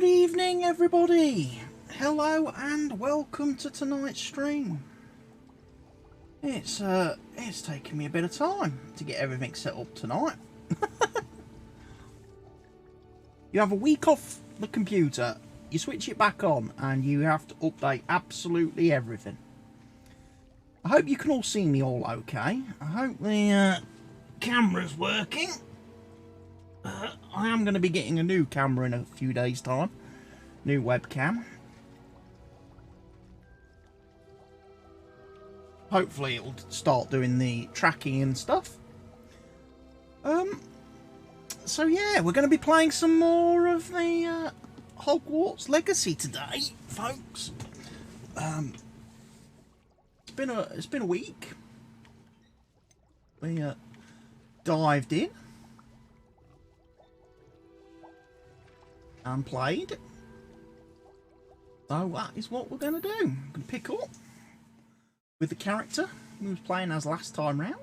Good evening, everybody. Hello and welcome to tonight's stream. It's taken me a bit of time to get everything set up tonight. You have a week off the computer, you switch it back on, and you have to update absolutely everything. I hope you can all see me all okay. I hope the camera's working. I am going to be getting a new camera in a few days' time. New webcam. Hopefully it'll start doing the tracking and stuff. So yeah, we're going to be playing some more of the Hogwarts Legacy today, folks. It's been a week. We dived in and played. So that is what we're going to do. We're going to pick up with the character we was playing as last time round.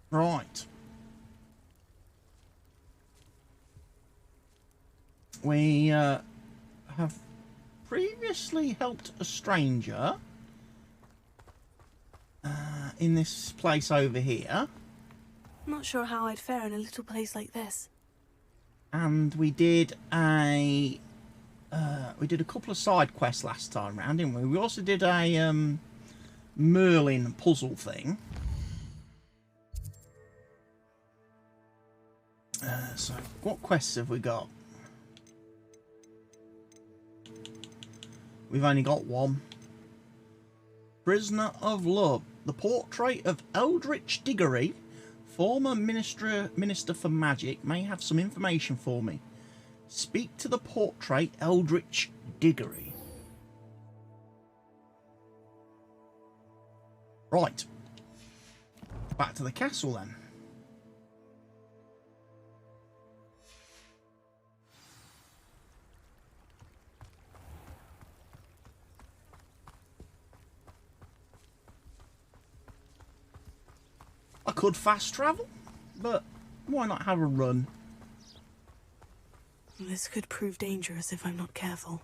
Right. We have previously helped a stranger in this place over here. Not sure how I'd fare in a little place like this. And we did a couple of side quests last time round, didn't we? We also did a Merlin puzzle thing. So what quests have we got? We've only got one. Prisoner of Love. The portrait of Eldritch Diggory, former Minister for Magic, may have some information for me. Speak to the portrait Eldritch Diggory. Right. Back to the castle then. I could fast travel, but why not have a run? This could prove dangerous if I'm not careful.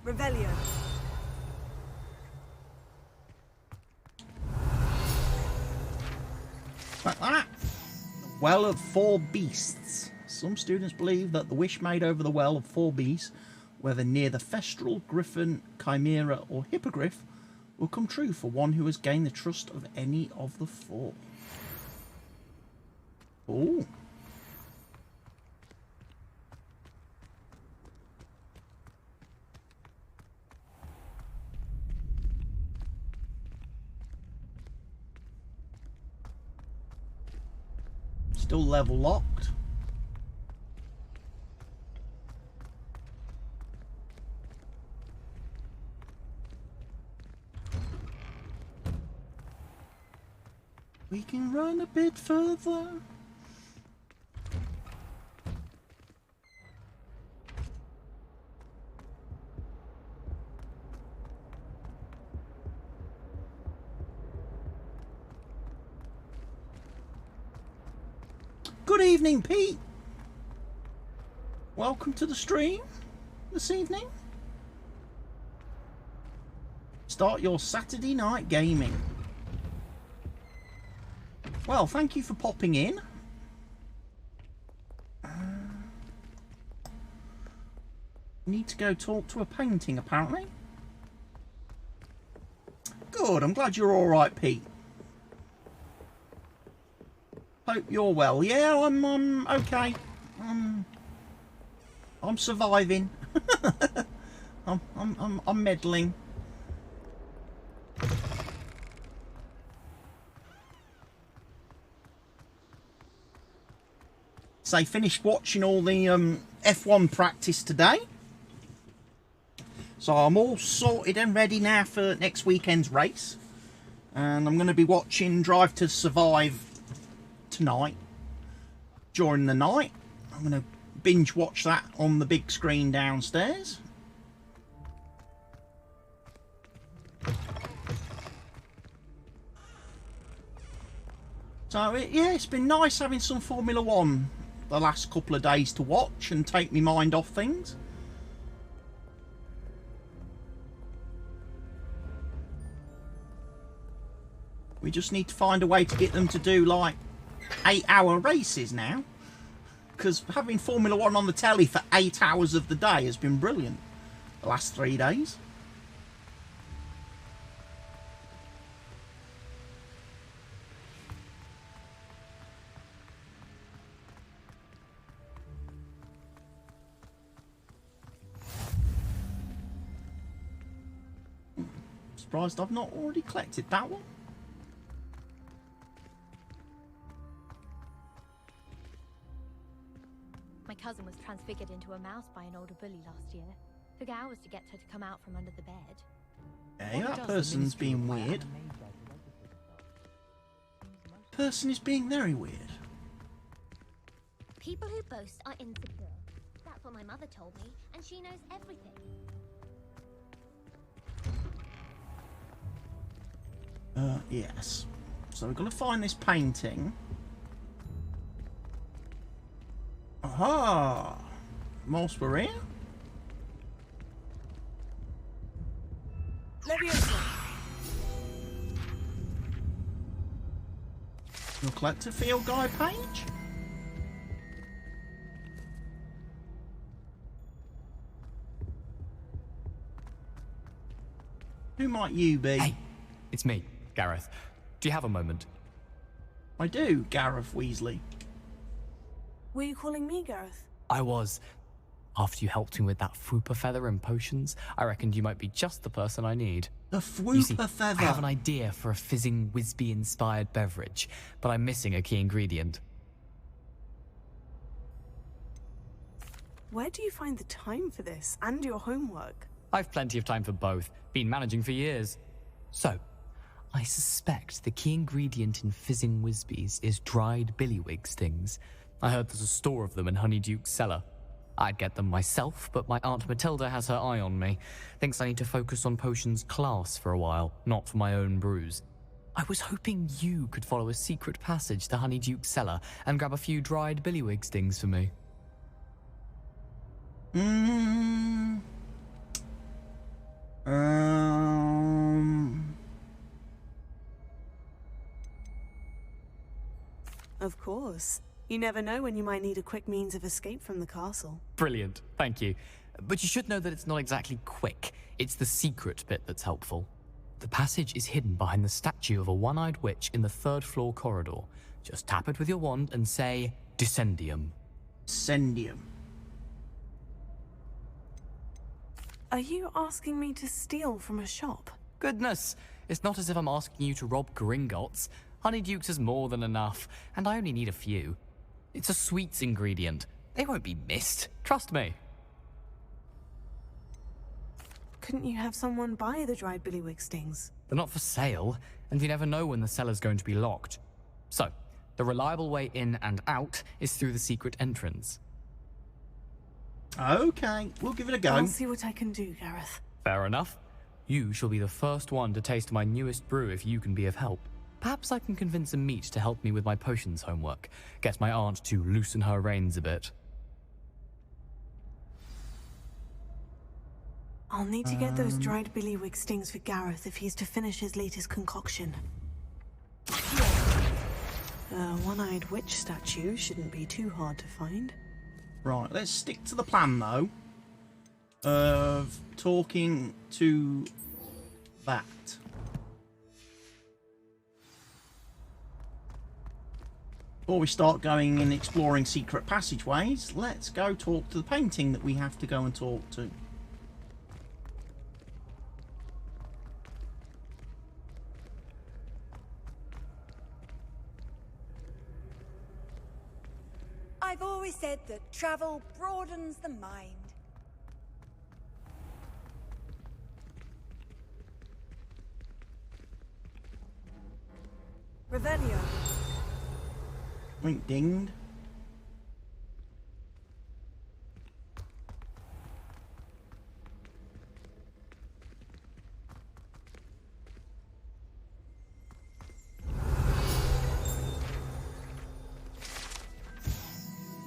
Revelio. Like that. The Well of Four Beasts. Some students believe that the wish made over the Well of Four Beasts, whether near the Thestral, Griffin, Chimera or Hippogriff, will come true for one who has gained the trust of any of the four. Ooh. Still level locked. We can run a bit further. Good evening, Pete. Welcome to the stream this evening. start your Saturday night gaming. Well, thank you for popping in. Need to go talk to a painting, apparently. Good, I'm glad you're alright, Pete. Hope you're well. Yeah, I'm okay. I'm surviving. I'm meddling. So I finished watching all the F1 practice today. So I'm all sorted and ready now for next weekend's race. And I'm going to be watching Drive to Survive tonight. During the night. I'm going to binge watch that on the big screen downstairs. So, yeah, it's been nice having some Formula 1 the last couple of days to watch and take my mind off things. We just need to find a way to get them to do, like, 8-hour races now. Because having Formula 1 on the telly for 8 hours of the day has been brilliant the last 3 days. Surprised I've not already collected that one. My cousin was transfigured into a mouse by an older bully last year. Took hours to get her to come out from under the bed. Hey, that person's being weird. Person is being very weird. People who boast are insecure. That's what my mother told me, and she knows everything. Yes. So we're going to find this painting. Aha! Whilst we're here. Leviosa. You'll collect a field guide page. Who might you be? Hey, it's me, Gareth. Do you have a moment? I do, Gareth Weasley. Were you calling me, Gareth? I was. After you helped me with that Fwooper feather and potions, I reckoned you might be just the person I need. The You see, Fwooper feather. I have an idea for a fizzing Whizbee-inspired beverage, but I'm missing a key ingredient. Where do you find the time for this and your homework? I've plenty of time for both. Been managing for years. So, I suspect the key ingredient in fizzing Whizbees is dried billywig stings. I heard there's a store of them in Honeyduke's cellar. I'd get them myself, but my Aunt Matilda has her eye on me. Thinks I need to focus on potions class for a while, not for my own brews. I was hoping you could follow a secret passage to Honeyduke's cellar and grab a few dried billywig stings for me. Of course. You never know when you might need a quick means of escape from the castle. Brilliant, thank you. But you should know that it's not exactly quick. It's the secret bit that's helpful. The passage is hidden behind the statue of a one-eyed witch in the 3rd floor corridor. Just tap it with your wand and say, Descendium. Descendium. Are you asking me to steal from a shop? Goodness, it's not as if I'm asking you to rob Gringotts. Honeyduke's is more than enough, and I only need a few. It's a sweets ingredient. They won't be missed, trust me. Couldn't you have someone buy the dried billywig stings? They're not for sale, and you never know when the cellar's going to be locked. So, the reliable way in and out is through the secret entrance. Okay, we'll give it a go. I'll see what I can do, Gareth. Fair enough. You shall be the first one to taste my newest brew if you can be of help. Perhaps I can convince a meat to help me with my potions homework. Get my aunt to loosen her reins a bit. I'll need to get those dried billywig stings for Gareth if he's to finish his latest concoction. The one-eyed witch statue shouldn't be too hard to find. Right, let's stick to the plan, though, of talking to that. Before we start going and exploring secret passageways, let's go talk to the painting that we have to go and talk to. I've always said that travel broadens the mind. Revelio. Link dinged.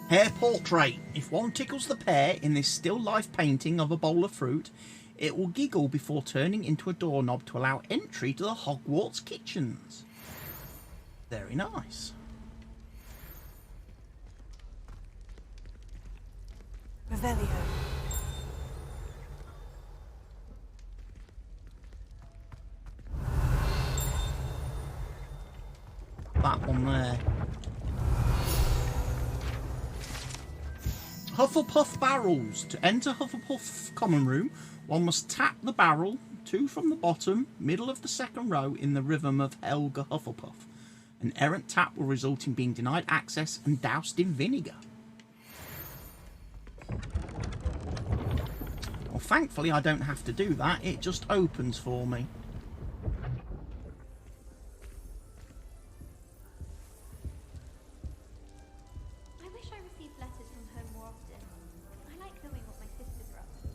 Hair portrait. If one tickles the pear in this still life painting of a bowl of fruit, it will giggle before turning into a doorknob to allow entry to the Hogwarts kitchens. Very nice. Revelio. That one there. Hufflepuff barrels. To enter Hufflepuff common room, one must tap the barrel, 2 from the bottom, middle of the second row in the rhythm of Helga Hufflepuff. An errant tap will result in being denied access and doused in vinegar. Well, thankfully I don't have to do that, it just opens for me. I wish I received letters from home more often. I like knowing what my sisters are up to.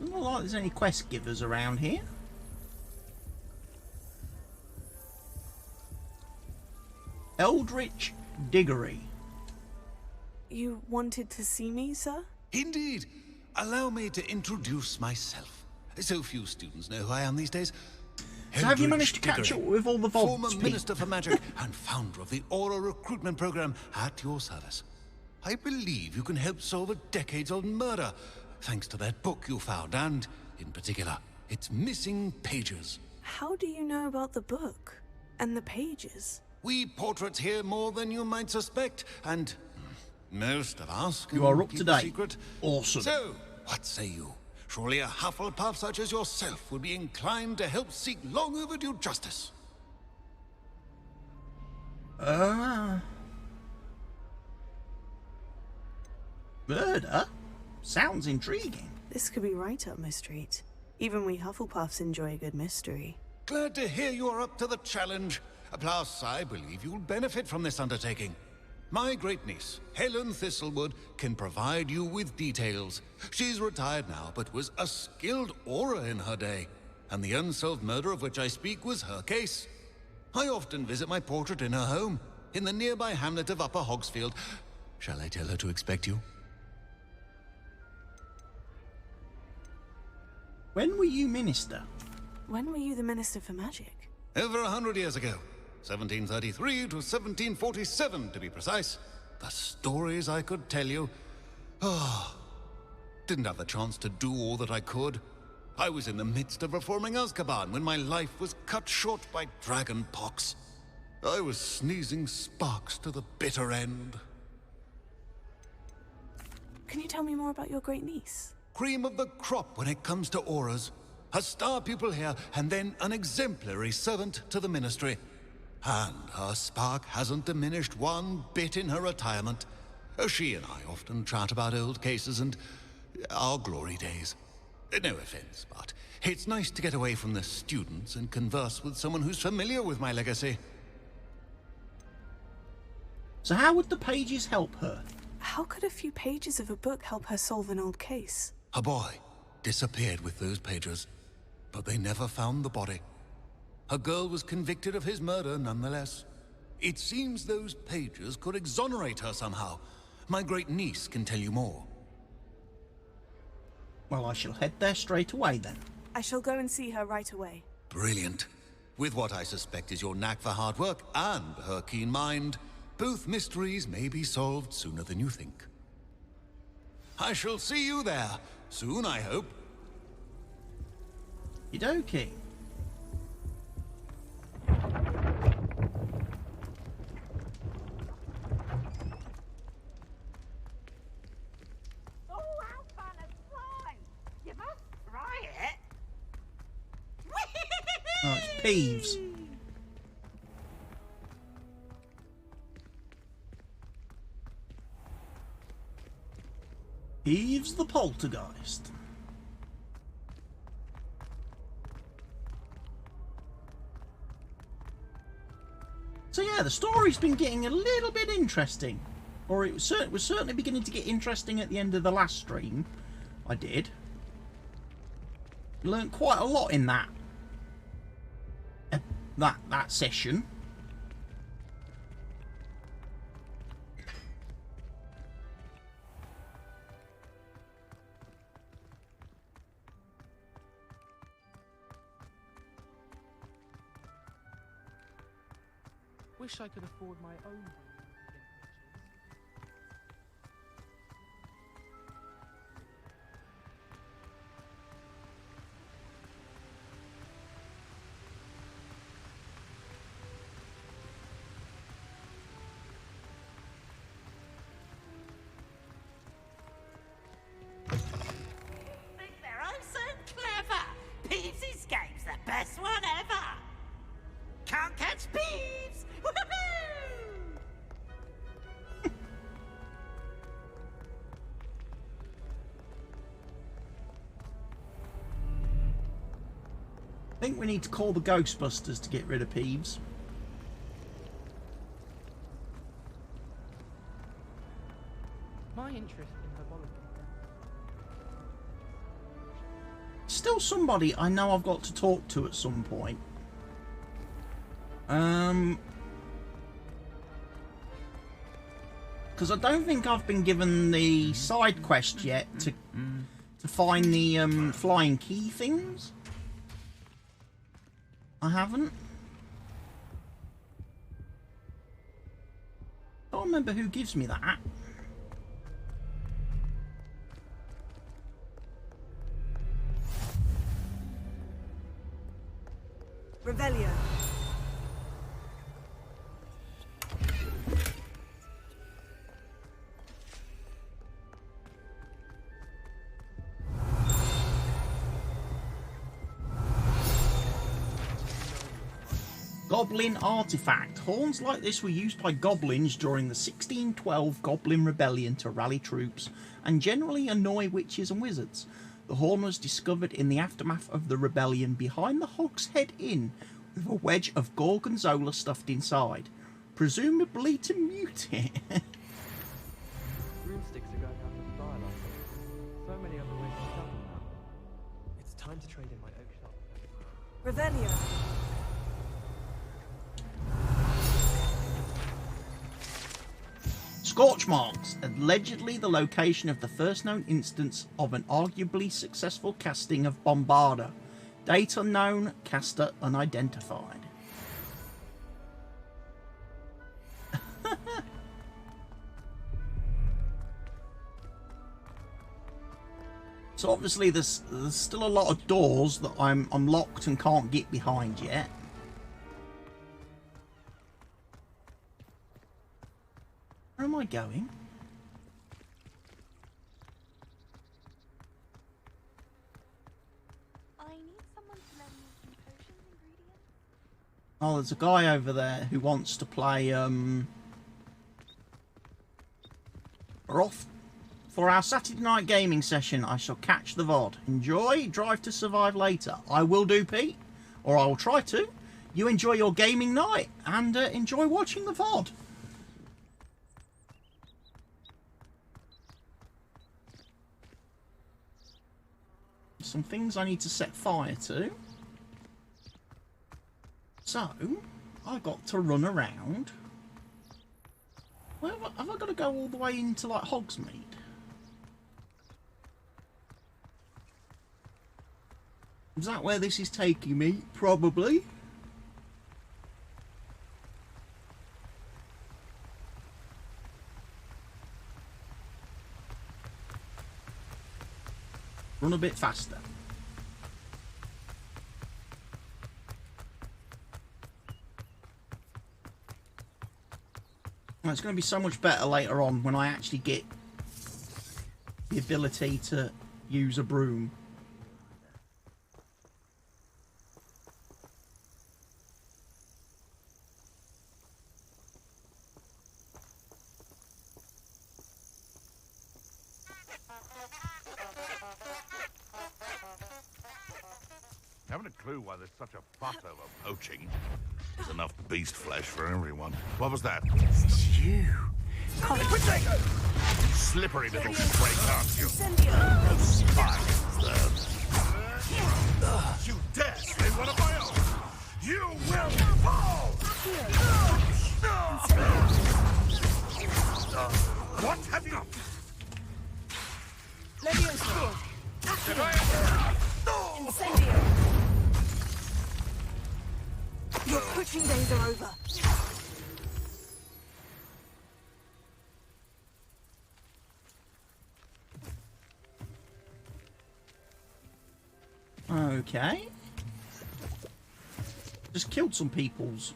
Doesn't look like there's any quest givers around here. Eldritch Diggory. You wanted to see me, sir? Indeed. Allow me to introduce myself. So few students know who I am these days. So have you Eldritch managed to catch Diggory, up with all the vaults former people? Minister for Magic and founder of the Aura recruitment program at your service. I believe you can help solve a decades-old murder, thanks to that book you found, and, in particular, its missing pages. How do you know about the book? And the pages? We portraits hear more than you might suspect, and most of us can You are up keep to a date. secret. Awesome. So, what say you? Surely a Hufflepuff such as yourself would be inclined to help seek long overdue justice. Murder? Sounds intriguing. This could be right up my street. Even we Hufflepuffs enjoy a good mystery. Glad to hear you are up to the challenge. Plus, I believe you'll benefit from this undertaking. My great niece, Helen Thistlewood, can provide you with details. She's retired now, but was a skilled aura in her day. And the unsolved murder of which I speak was her case. I often visit my portrait in her home, in the nearby hamlet of Upper Hogsfield. Shall I tell her to expect you? When were you minister? When were you the Minister for Magic? Over 100 years ago. 1733 to 1747, to be precise. The stories I could tell you. Didn't have the chance to do all that I could. I was in the midst of reforming Azkaban when my life was cut short by dragon pox. I was sneezing sparks to the bitter end. Can you tell me more about your great niece? Cream of the crop when it comes to auras. A star pupil here, and then an exemplary servant to the ministry. And her spark hasn't diminished one bit in her retirement. She and I often chat about old cases and our glory days. No offense, but it's nice to get away from the students and converse with someone who's familiar with my legacy. So how would the pages help her? How could a few pages of a book help her solve an old case? A boy disappeared with those pages, but they never found the body. A girl was convicted of his murder nonetheless. It seems those pages could exonerate her somehow. My great niece can tell you more. Well, I shall head there straight away then. I shall go and see her right away. Brilliant. With what I suspect is your knack for hard work and her keen mind, both mysteries may be solved sooner than you think. I shall see you there soon, I hope. Okie Oh, how fun and slime! You must try it. Oh, it's Peeves. Peeves the poltergeist. So yeah, the story's been getting a little bit interesting. Or it was certainly beginning to get interesting at the end of the last stream I did. Learned quite a lot in that session. Wish I could afford my own. Think they're oh so clever. Peeves' game's the best one ever. Can't catch Peeves. Woohoo! I think we need to call the Ghostbusters to get rid of Peeves. My interest in herbology. Still somebody I know I've got to talk to at some point. Because I don't think I've been given the side quest yet to find the flying key things. I haven't. I don't remember who gives me that. Revelio. Goblin artifact. Horns like this were used by goblins during the 1612 Goblin Rebellion to rally troops and generally annoy witches and wizards. The horn was discovered in the aftermath of the rebellion behind the Hogshead Inn with a wedge of gorgonzola stuffed inside, presumably to mute it. Broomsticks are going out of style, aren't they? So many other ways to sell them now. It's time to trade in my oak shop. Revelio. Scorch marks, allegedly the location of the first known instance of an arguably successful casting of Bombarda. Date unknown, caster unidentified. So obviously there's still a lot of doors that I'm locked and can't get behind yet. Where am I going? I need someone to lend me some potions ingredients. Oh, there's a guy over there who wants to play, We're off for our Saturday night gaming session. I shall catch the VOD. Enjoy, drive to survive later. I will do, Pete. Or I will try to. You enjoy your gaming night and enjoy watching the VOD. Some things I need to set fire to. So, I've got to run around. Where have I got to go all the way into, like, Hogsmeade? Is that where this is taking me? Probably. Run a bit faster. Well, it's going to be so much better later on when I actually get the ability to use a broom. Haven't a clue why there's such a fuss over poaching. There's enough beast flesh for everyone. What was that? It's you. Slippery little freak, aren't you? Incendio. No spines there. You dare slay one of my own! You will fall! What have you... Levioso. Did I... Incendio. Your poaching days are over. Okay. Just killed some peoples.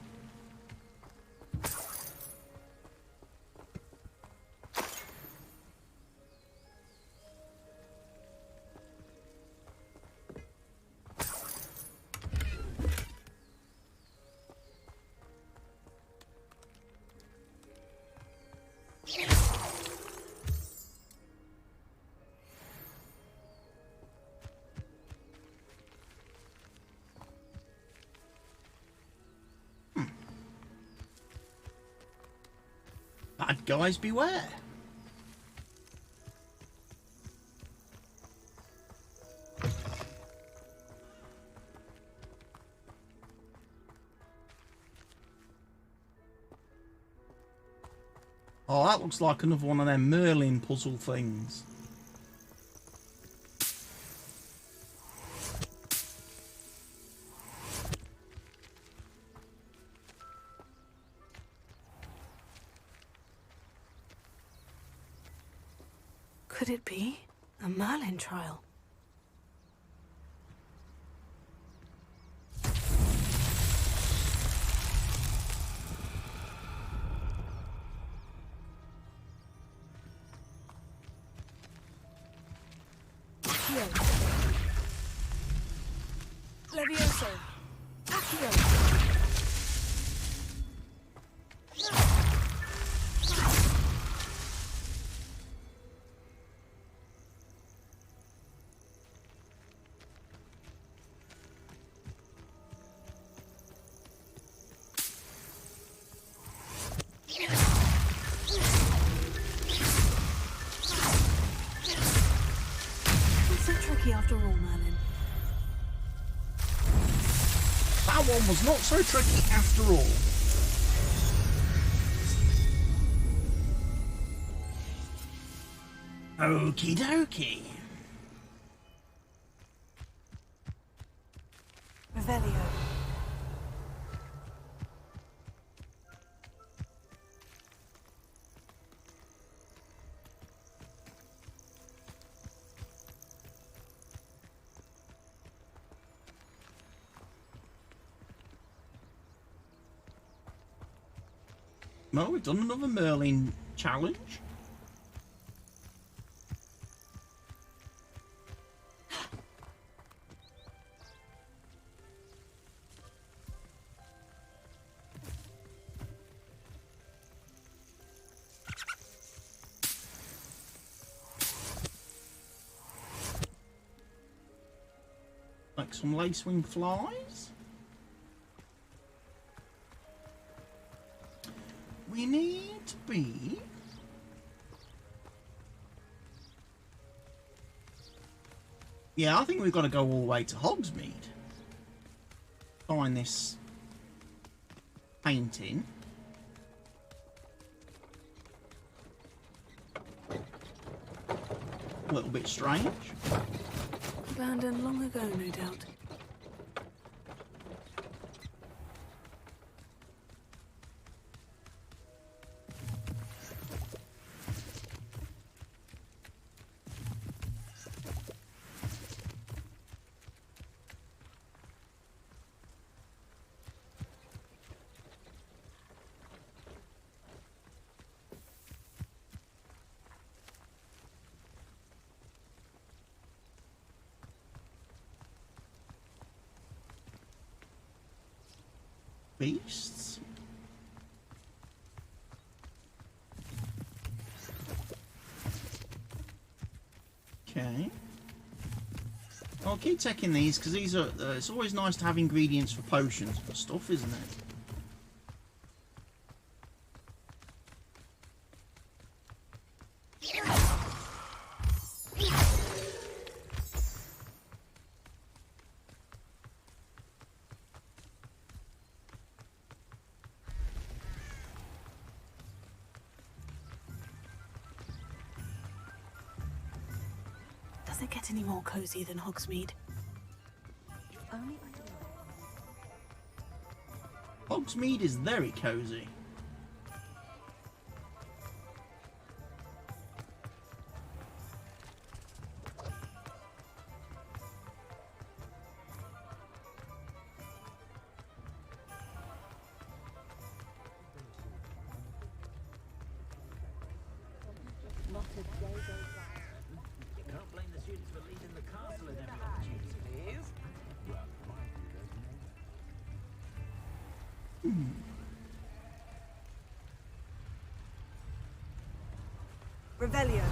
Bad guys beware. Oh, that looks like another one of them Merlin puzzle things. Could it be a Merlin trial? Levioso. Accio. After all, Merlin. That one was not so tricky after all. Okie dokie. Revelio. Well, we've done another Merlin challenge. Like some lacewing flies. We need to be... Yeah, I think we've got to go all the way to Hogsmeade. Find this painting. A little bit strange. Abandoned long ago, no doubt. beasts. Okay. I'll keep taking these because these are. It's always nice to have ingredients for potions and stuff, isn't it? Does it get any more cozy than Hogsmeade? Only Hogsmeade is very cozy. Can't blame the students for leaving the castle and every opportunity. Revelio.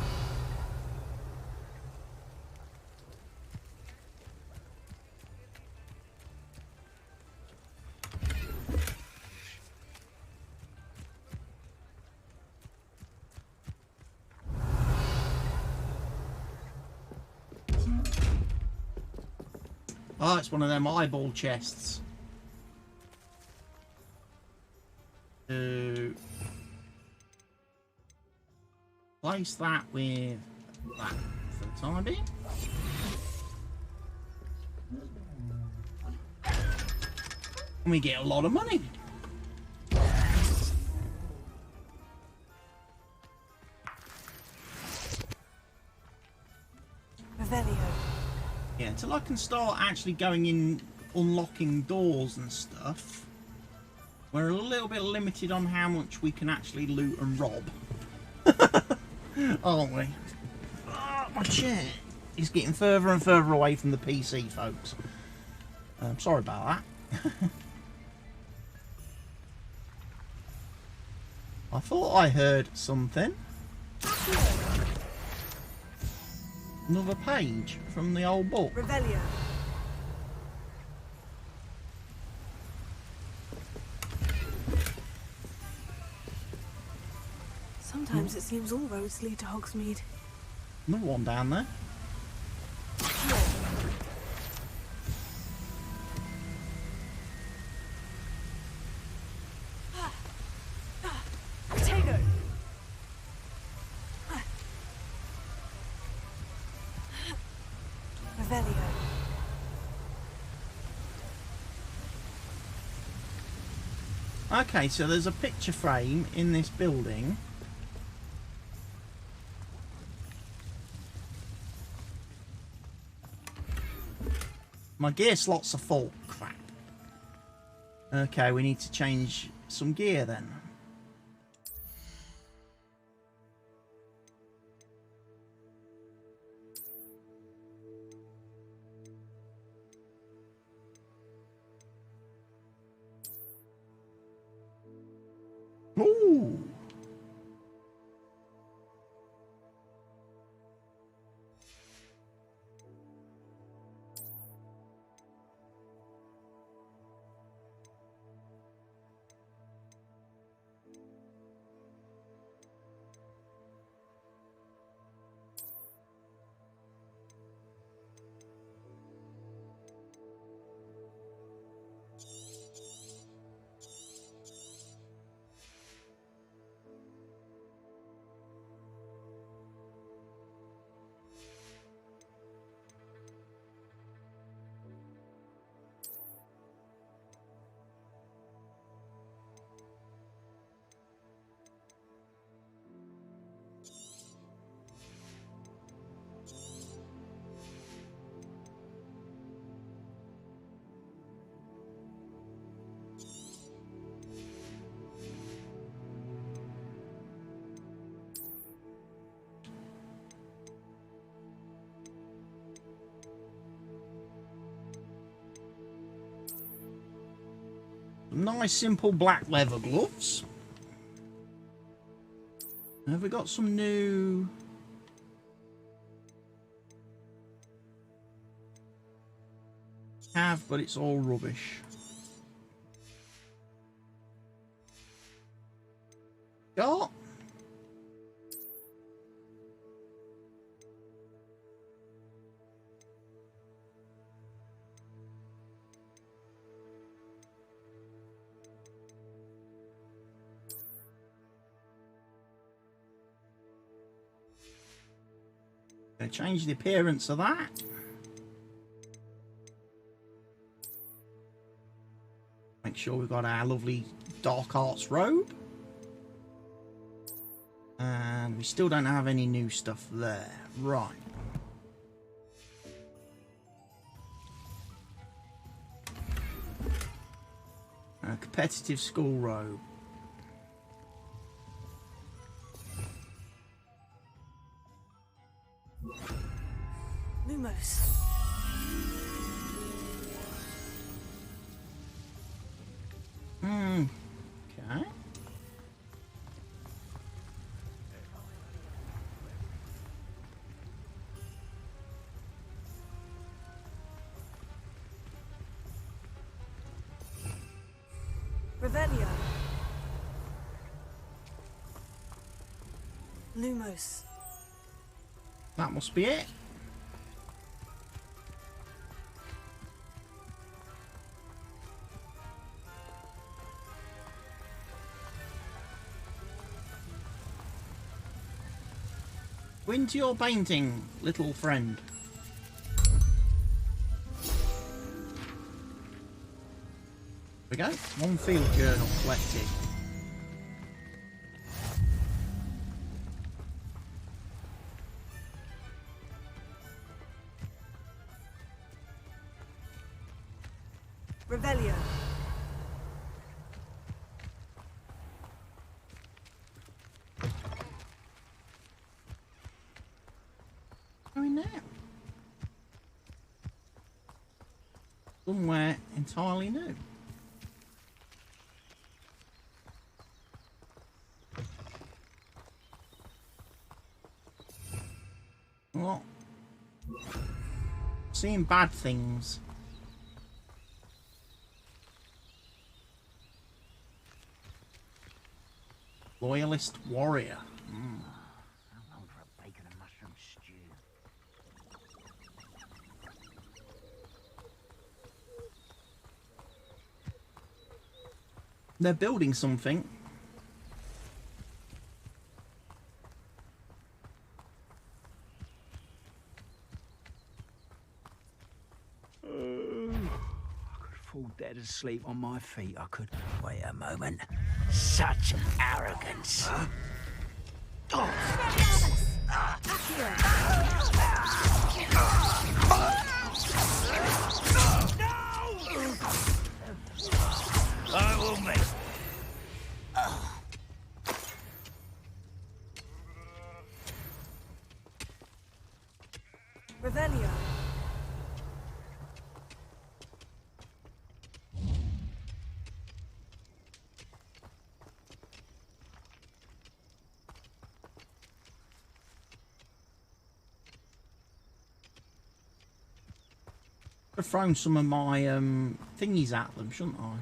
Oh, it's one of them eyeball chests. Place that with that for the time being. And we get a lot of money. Revelio. Yeah, until I can start actually going in, unlocking doors and stuff, we're a little bit limited on how much we can actually loot and rob. Aren't we? Oh, my chair is getting further and further away from the PC, folks. I'm sorry about that. I thought I heard something. Another page from the old book. Revelio. Sometimes it seems all roads lead to Hogsmeade. Another one down there. Potato. Revelio. Okay, so there's a picture frame in this building. My gear slots are full. Crap. Okay, we need to change some gear then. Ooh. Some nice simple black leather gloves. Have we got some new... Have, but it's all rubbish. Got... change the appearance of that. Make sure we've got our lovely dark arts robe. And we still don't have any new stuff there. Right. A competitive school robe. Lumos. Okay. Revelio. Lumos. That must be it. Into your painting, little friend. There we go. One field journal collected. Revelio. Somewhere entirely new. What? Seeing bad things. Loyalist warrior. They're building something. I could fall dead asleep on my feet. I could. Wait a moment. Such arrogance. Huh? I will make. Revelio. I've thrown some of my thingies at them, shouldn't I?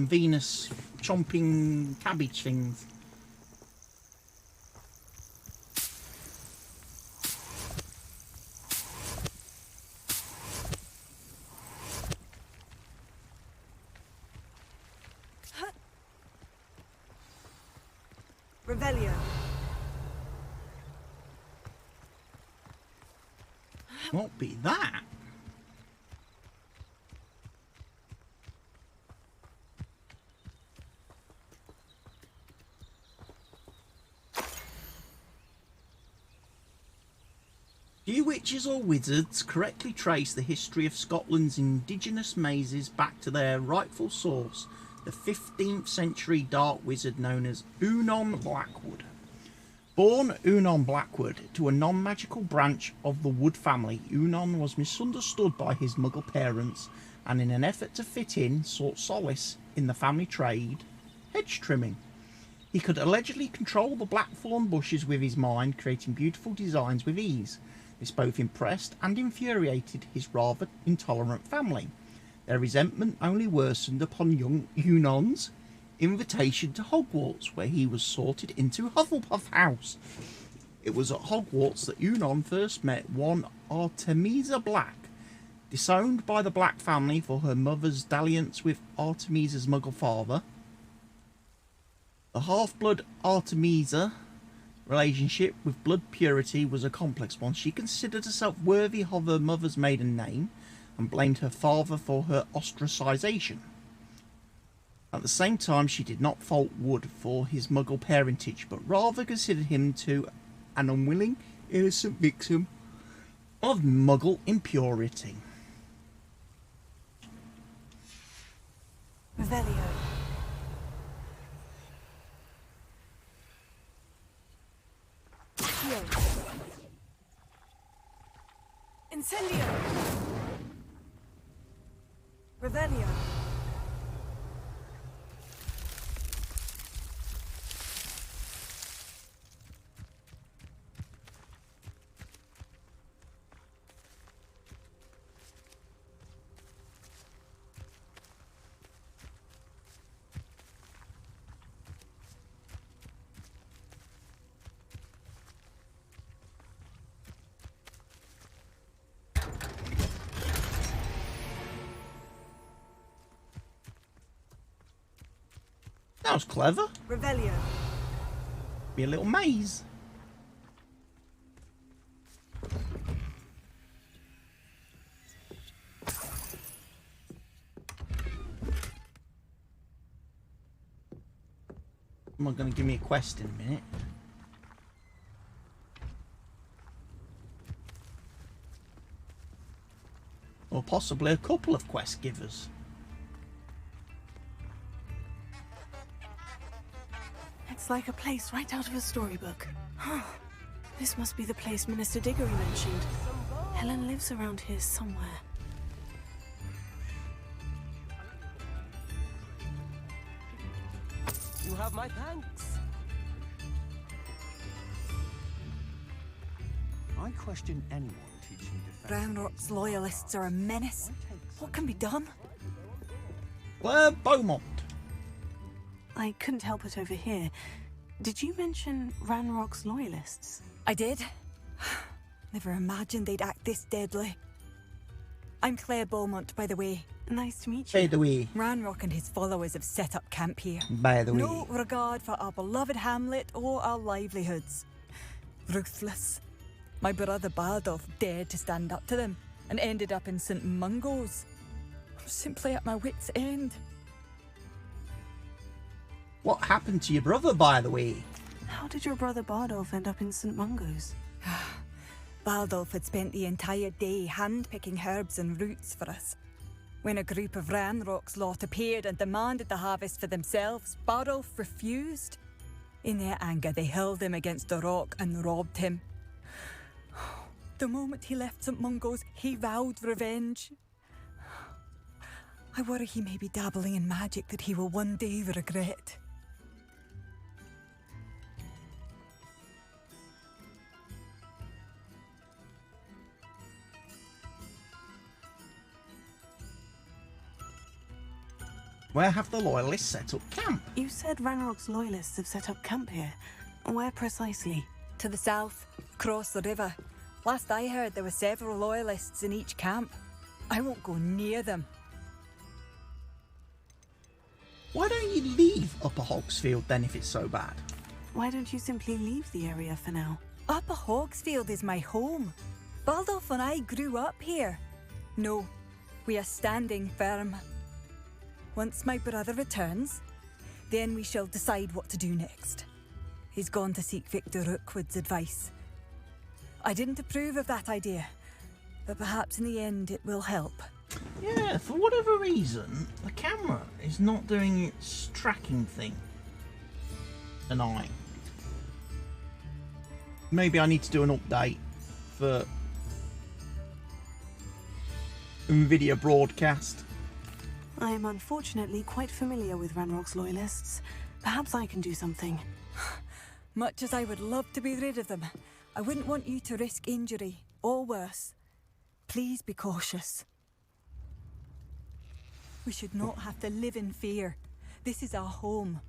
Venus chomping cabbage things. Revelio. What be that? Few witches or wizards correctly trace the history of Scotland's indigenous mazes back to their rightful source, the 15th century dark wizard known as Unon Blackwood. Born Unon Blackwood to a non-magical branch of the Wood family, Unon was misunderstood by his Muggle parents and in an effort to fit in, sought solace in the family trade, hedge trimming. He could allegedly control the blackthorn bushes with his mind, creating beautiful designs with ease. This both impressed and infuriated his rather intolerant family. Their resentment only worsened upon young Unon's invitation to Hogwarts, where he was sorted into Hufflepuff House. It was at Hogwarts that Unon first met one Artemisa Black, disowned by the Black family for her mother's dalliance with Artemisa's Muggle father. The half-blood Artemisa relationship with blood purity was a complex one. She considered herself worthy of her mother's maiden name and blamed her father for her ostracization. At the same time, she did not fault Wood for his Muggle parentage, but rather considered him to an unwilling, innocent victim of Muggle impurity. Revelio. Incendio. Revelio. That was clever. Revelio. Be a little maze. Am I going to give me a quest in a minute? Or possibly a couple of quest givers. It's like a place right out of a storybook. This must be the place Minister Diggory mentioned. Helen lives around here somewhere. You have my thanks. I question anyone teaching defense. Ranrock's loyalists are a menace. What can be done? Claire Beaumont. I couldn't help it over here. Did you mention Ranrock's loyalists? I did. Never imagined they'd act this deadly. I'm Claire Beaumont, by the way. Nice to meet you. By the way. Ranrock and his followers have set up camp here. By the way. No regard for our beloved hamlet or our livelihoods. Ruthless. My brother Bardolph dared to stand up to them and ended up in St. Mungo's. I'm simply at my wit's end. What happened to your brother, by the way? How did your brother Bardolph end up in St. Mungo's? Bardolph had spent the entire day hand-picking herbs and roots for us. When a group of Ranrock's lot appeared and demanded the harvest for themselves, Bardolph refused. In their anger, they hurled him against a rock and robbed him. The moment he left St. Mungo's, he vowed revenge. I worry he may be dabbling in magic that he will one day regret. Where have the loyalists set up camp? You said Ranrock's loyalists have set up camp here. Where precisely? To the south, across the river. Last I heard, there were several loyalists in each camp. I won't go near them. Why don't you leave Upper Hogsfield then if it's so bad? Why don't you simply leave the area for now? Upper Hogsfield is my home. Bardolph and I grew up here. No, we are standing firm. Once my brother returns, then we shall decide what to do next. He's gone to seek Victor Rookwood's advice. I didn't approve of that idea, but perhaps in the end it will help. Yeah, for whatever reason, the camera is not doing its tracking thing tonight. Maybe I need to do an update for NVIDIA broadcast. I am unfortunately quite familiar with Ranrock's loyalists. Perhaps I can do something. Much as I would love to be rid of them, I wouldn't want you to risk injury, or worse. Please be cautious. We should not have to live in fear. This is our home.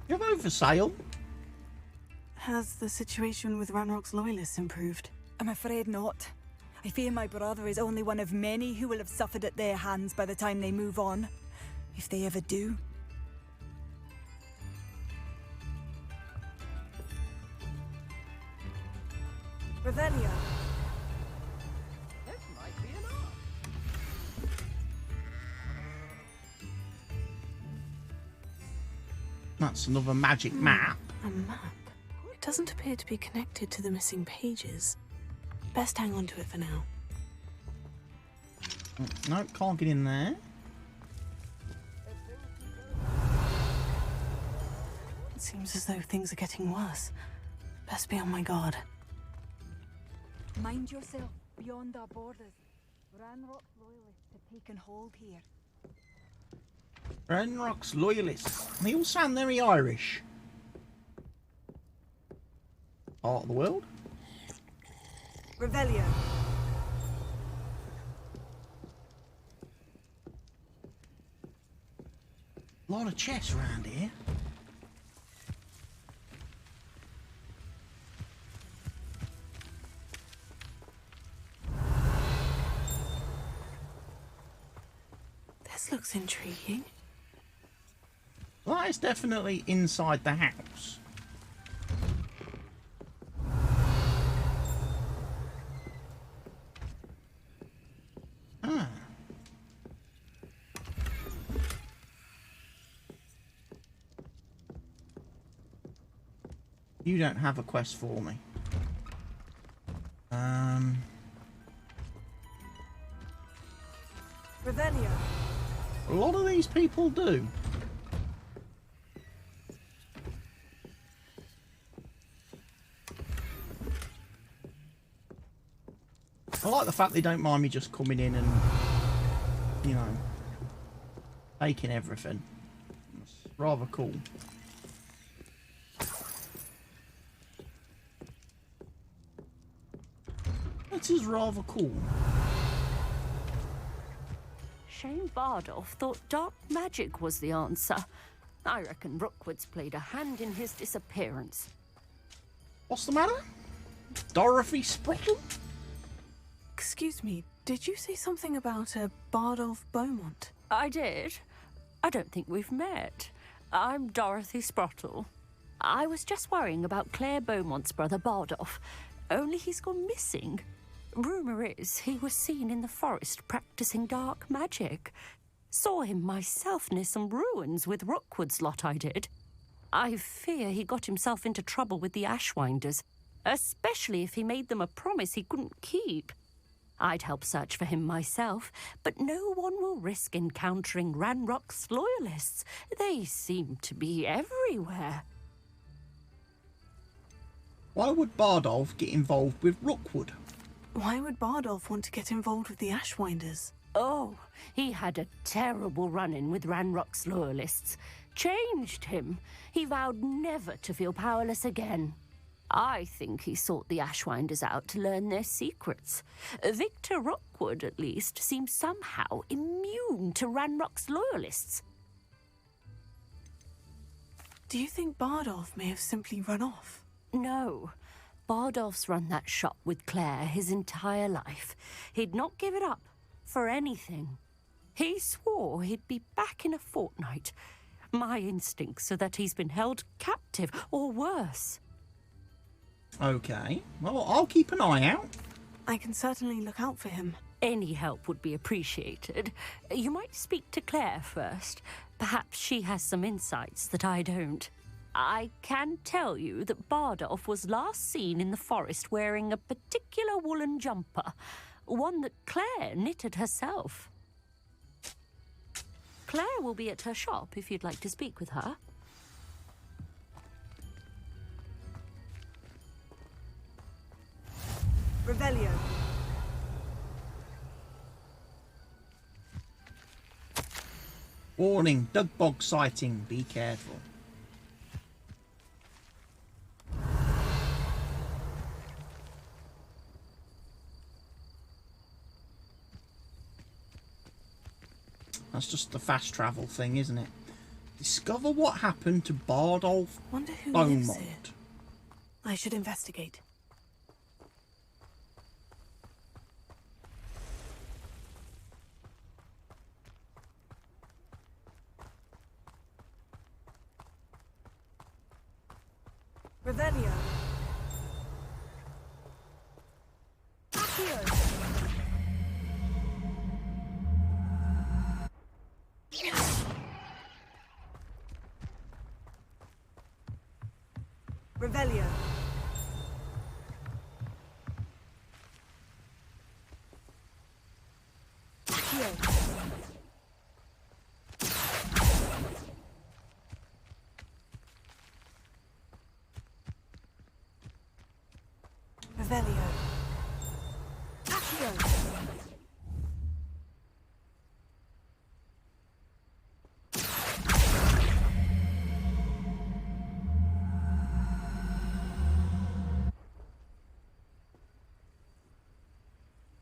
You have over sale? Has the situation with Ranrock's loyalists improved? I'm afraid not. I fear my brother is only one of many who will have suffered at their hands by the time they move on. If they ever do. Revelia. This might be enough. That's another magic map. A map? It doesn't appear to be connected to the missing pages. Best hang on to it for now. No, can't get in there. It seems as though things are getting worse. Best be on my guard. Mind yourself beyond our borders. Ranrock's loyalists have taken hold here. Ranrock's loyalists. They all sound very Irish. Part of the world. Revelio. A lot of chests around here. This looks intriguing. Well, that is definitely inside the house. Ah. You don't have a quest for me. Revelio. A lot of these people do. I like the fact they don't mind me just coming in and, you know, taking everything. It's rather cool. It is rather cool. Shane Bardolph thought dark magic was the answer. I reckon Rookwood's played a hand in his disappearance. What's the matter? Dorothy Sprottle? Excuse me, did you say something about a Bardolph Beaumont? I did. I don't think we've met. I'm Dorothy Sprottle. I was just worrying about Claire Beaumont's brother Bardolph, only he's gone missing. Rumour is he was seen in the forest practicing dark magic. Saw him myself near some ruins with Rookwood's lot I did. I fear he got himself into trouble with the Ashwinders, especially if he made them a promise he couldn't keep. I'd help search for him myself, but no one will risk encountering Ranrock's loyalists. They seem to be everywhere. Why would Bardolph get involved with Rookwood? Why would Bardolph want to get involved with the Ashwinders? Oh, he had a terrible run-in with Ranrock's loyalists. Changed him. He vowed never to feel powerless again. I think he sought the Ashwinders out to learn their secrets. Victor Rookwood, at least, seems somehow immune to Ranrock's loyalists. Do you think Bardolph may have simply run off? No. Bardolph's run that shop with Claire his entire life. He'd not give it up for anything. He swore he'd be back in a fortnight. My instincts are that he's been held captive, or worse. Okay, well, I'll keep an eye out. I can certainly look out for him. Any help would be appreciated. You might speak to Claire first. Perhaps she has some insights that I don't. I can tell you that Bardolph was last seen in the forest wearing a particular woolen jumper, one that Claire knitted herself. Claire will be at her shop if you'd like to speak with her. Revelio. Warning, Doug Bog sighting. Be careful. That's just the fast travel thing, isn't it? Discover what happened to Bardolph Wonder who lives Beaumont. here. I should investigate. Revelio. Accio. Revelio. Accio. Revelio. Accio.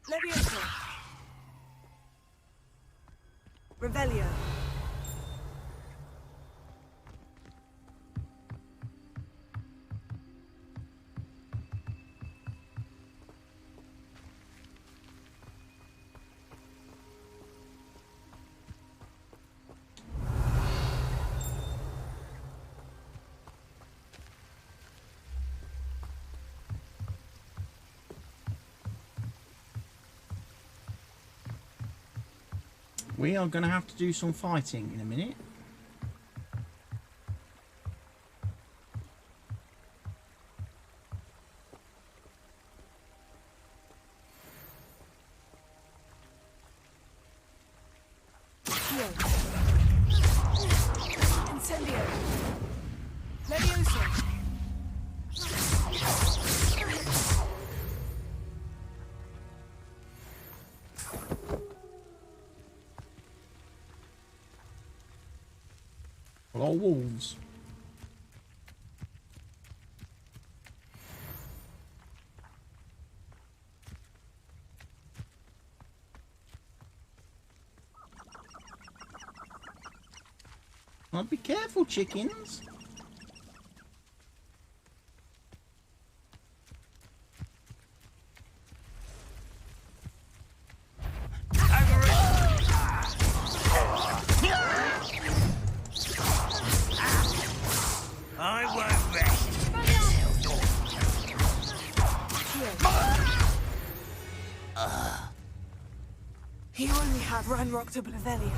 Levioso. Revelio. We are going to have to do some fighting in a minute. Accio. Incendio. Levioso. All wolves. Well, be careful, chickens. I won't rest. He only had Ranrock to Blavelio.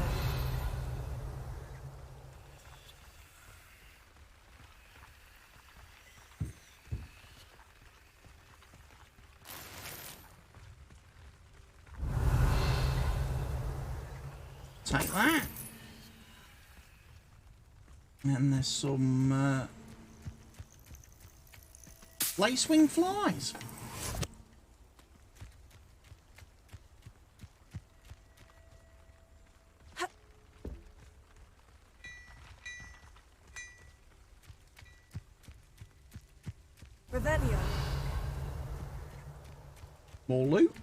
Take that. And there's some lacewing flies. Revelio. More loot.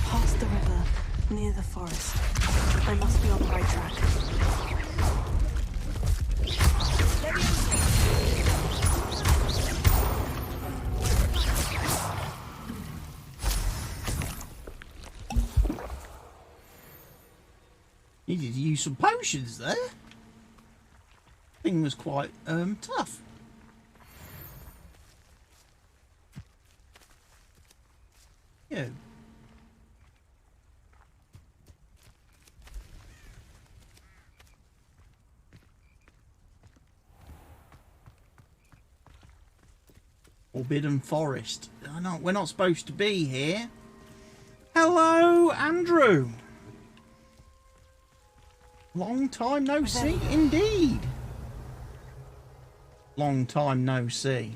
Past the river, near the forest. I must be on the right track. Needed to use some potions there. Thing was quite tough. Yeah. Forbidden Forest. I know we're not supposed to be here. Hello, Andrew. Long time no see, indeed. Long time no see.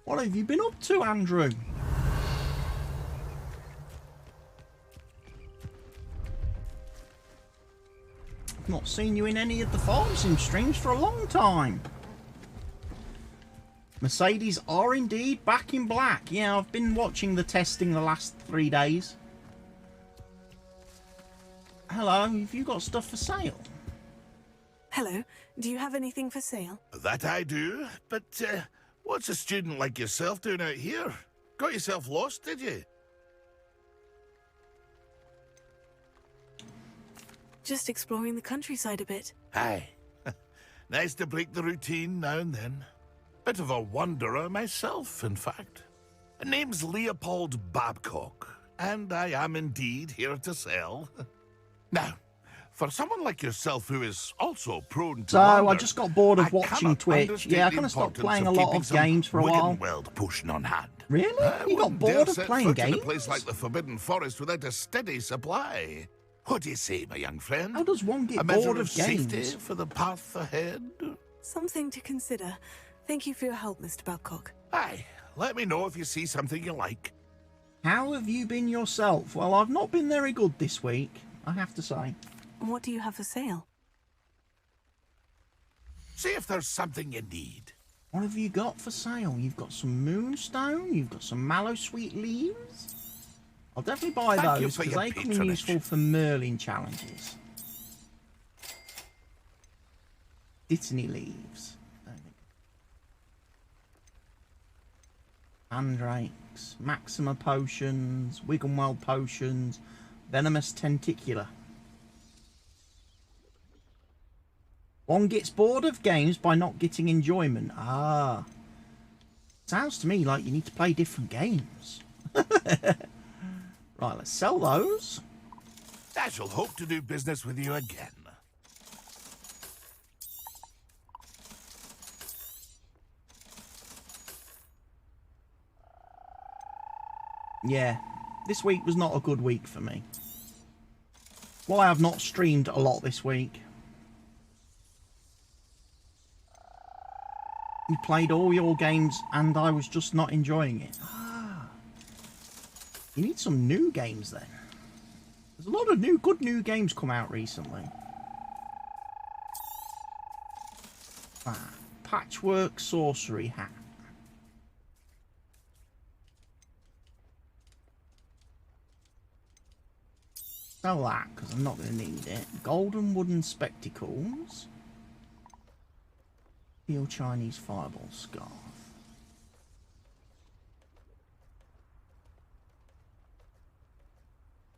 What have you been up to, Andrew? I've not seen you in any of the farm sim streams for a long time. Mercedes are indeed back in black. Yeah, I've been watching the testing the last 3 days. Hello, have you got stuff for sale? Hello, do you have anything for sale? That I do, but what's a student like yourself doing out here? Got yourself lost, did you? Just exploring the countryside a bit. Aye. Nice to break the routine now and then. Bit of a wanderer myself, in fact. Name's Leopold Babcock, and I am indeed here to sell. Now, for someone like yourself who is also prone to wander, I just got bored of watching Twitch. Yeah, I kind of stopped playing a lot of games for a while. Wiggenweld potion on hand. Really? You got bored of playing games? In a place like the Forbidden Forest without a steady supply. What do you say, my young friend? How does one get a measure bored of of games? safety for the path ahead? Something to consider. Thank you for your help, Mr. Babcock. Aye, let me know if you see something you like. How have you been yourself? Well, I've not been very good this week, I have to say. What do you have for sale? See if there's something you need. What have you got for sale? You've got some moonstone, you've got some mallow sweet leaves. I'll definitely buy Thank you those for because your they come in patronage. useful for Merlin challenges. Dittany leaves. Mandrakes, Maxima potions, Wiggenweld potions, Venomous Tenticular. One gets bored of games by not getting enjoyment. Ah. Sounds to me like you need to play different games. Right, let's sell those. I shall hope to do business with you again. Yeah, this week was not a good week for me. Why I've not streamed a lot this week. You played all your games and I was just not enjoying it. Ah. You need some new games then. There's a lot of good new games come out recently. Ah, Patchwork Sorcery Hat. Sell that because I'm not going to need it. Golden Wooden Spectacles. Steel Chinese Fireball Scarf.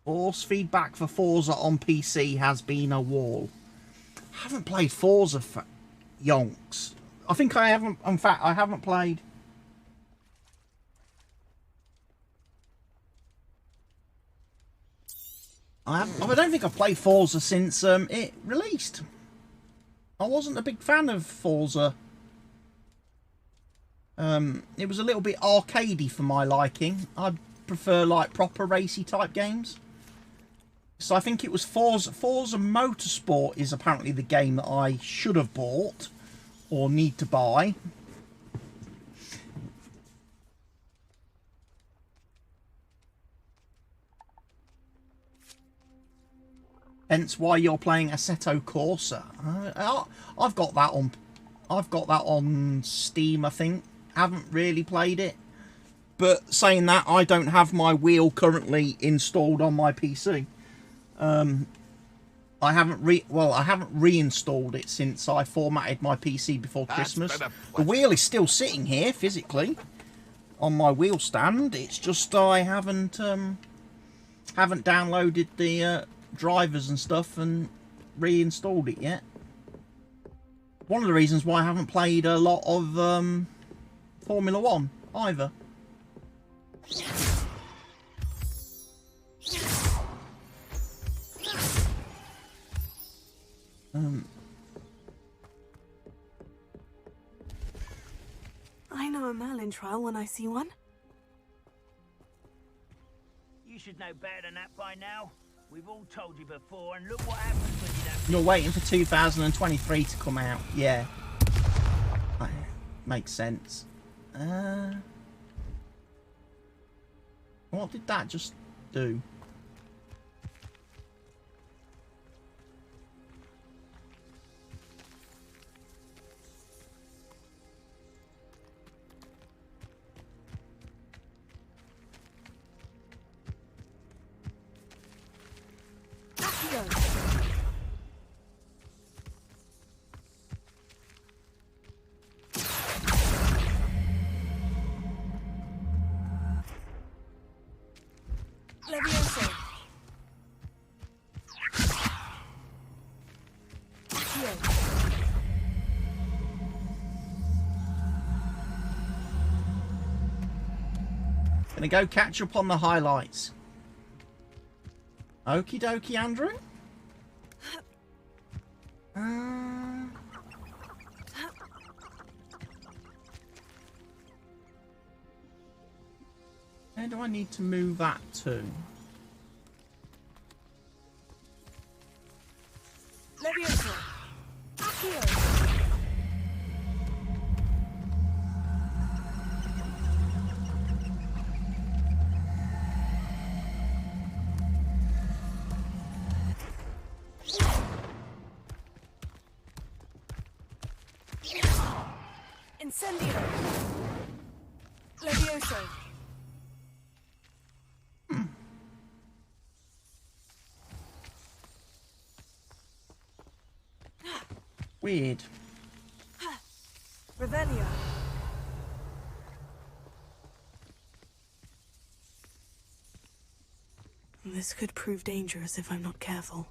Force feedback for Forza on PC has been a wall. I haven't played Forza for yonks. I think I haven't, in fact, I haven't played. I don't think I've played Forza since it released. I wasn't a big fan of Forza. It was a little bit arcadey for my liking. I prefer like proper racy type games. So I think it was Forza Motorsport is apparently the game that I should have bought or need to buy. Hence why you're playing Assetto Corsa. I've got that on Steam, I think. Haven't really played it. But saying that, I don't have my wheel currently installed on my PC. I haven't reinstalled it since I formatted my PC before Christmas. The wheel is still sitting here physically. on my wheel stand. It's just I haven't downloaded the drivers and stuff and reinstalled it yet. One of the reasons why I haven't played a lot of Formula 1 either. I know a Merlin trial when I see one. You should know better than that by now. We've all told you before, and look what happens when you don't... You're waiting for 2023 to come out. Yeah. Makes sense. What did that just do? Levioso. Gonna go catch up on the highlights. Okie dokie, Andrew. Where do I need to move that to? Levioso. Accio. Incendio. Levioso. Weird. Revelio. This could prove dangerous if I'm not careful.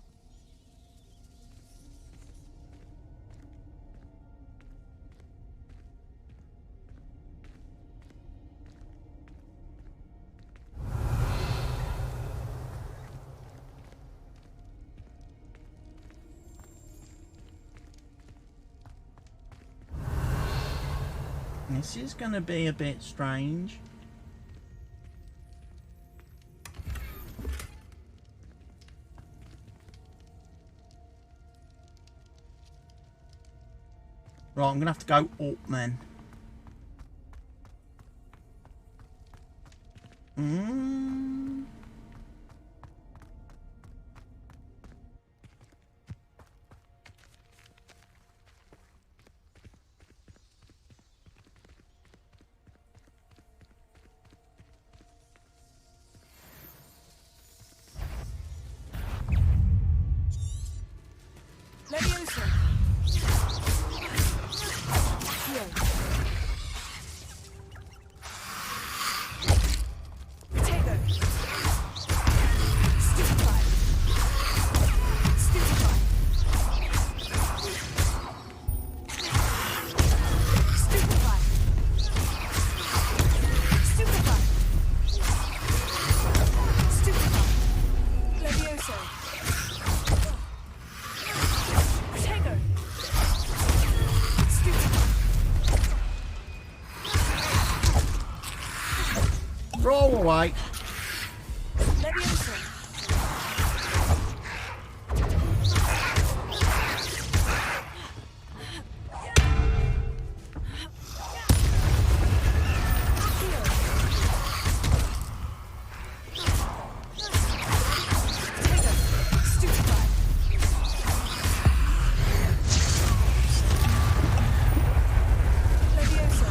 This is going to be a bit strange. Right, I'm going to have to go up then. Levioso. Potato. Stupefy. Stupefy. Stupefy. Stupefy. Stupefy. Levioso. Potato. Stupefy. Roll away. Levioso. Potato. Stupefy. Levioso.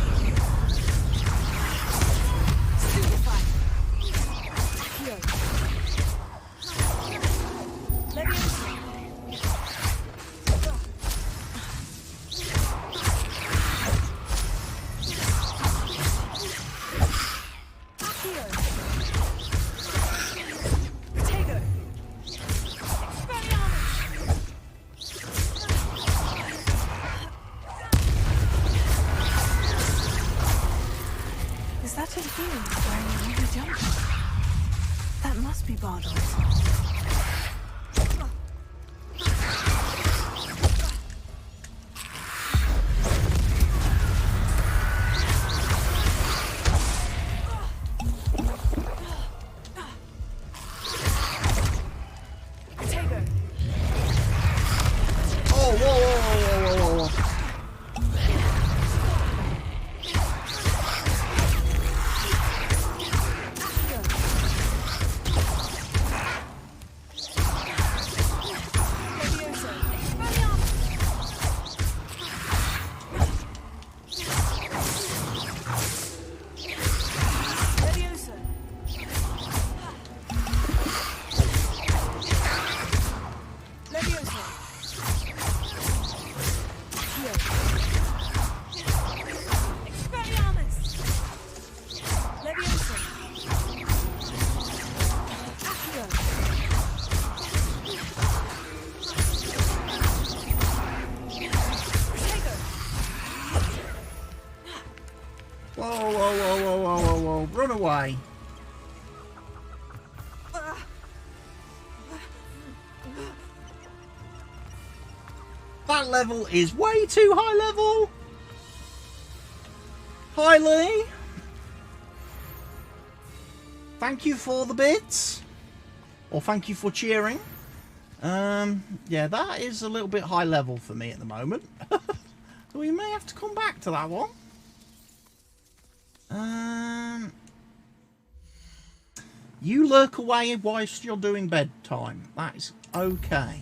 Stupefy. Accio. that in here where you really jumped? That must be Bardolph. Run away. That level is way too high level. Hi, Lee. Thank you for the bits. Or thank you for cheering. Yeah, that is a little bit high level for me at the moment. So we may have to come back to that one. You lurk away whilst you're doing bedtime. That is okay.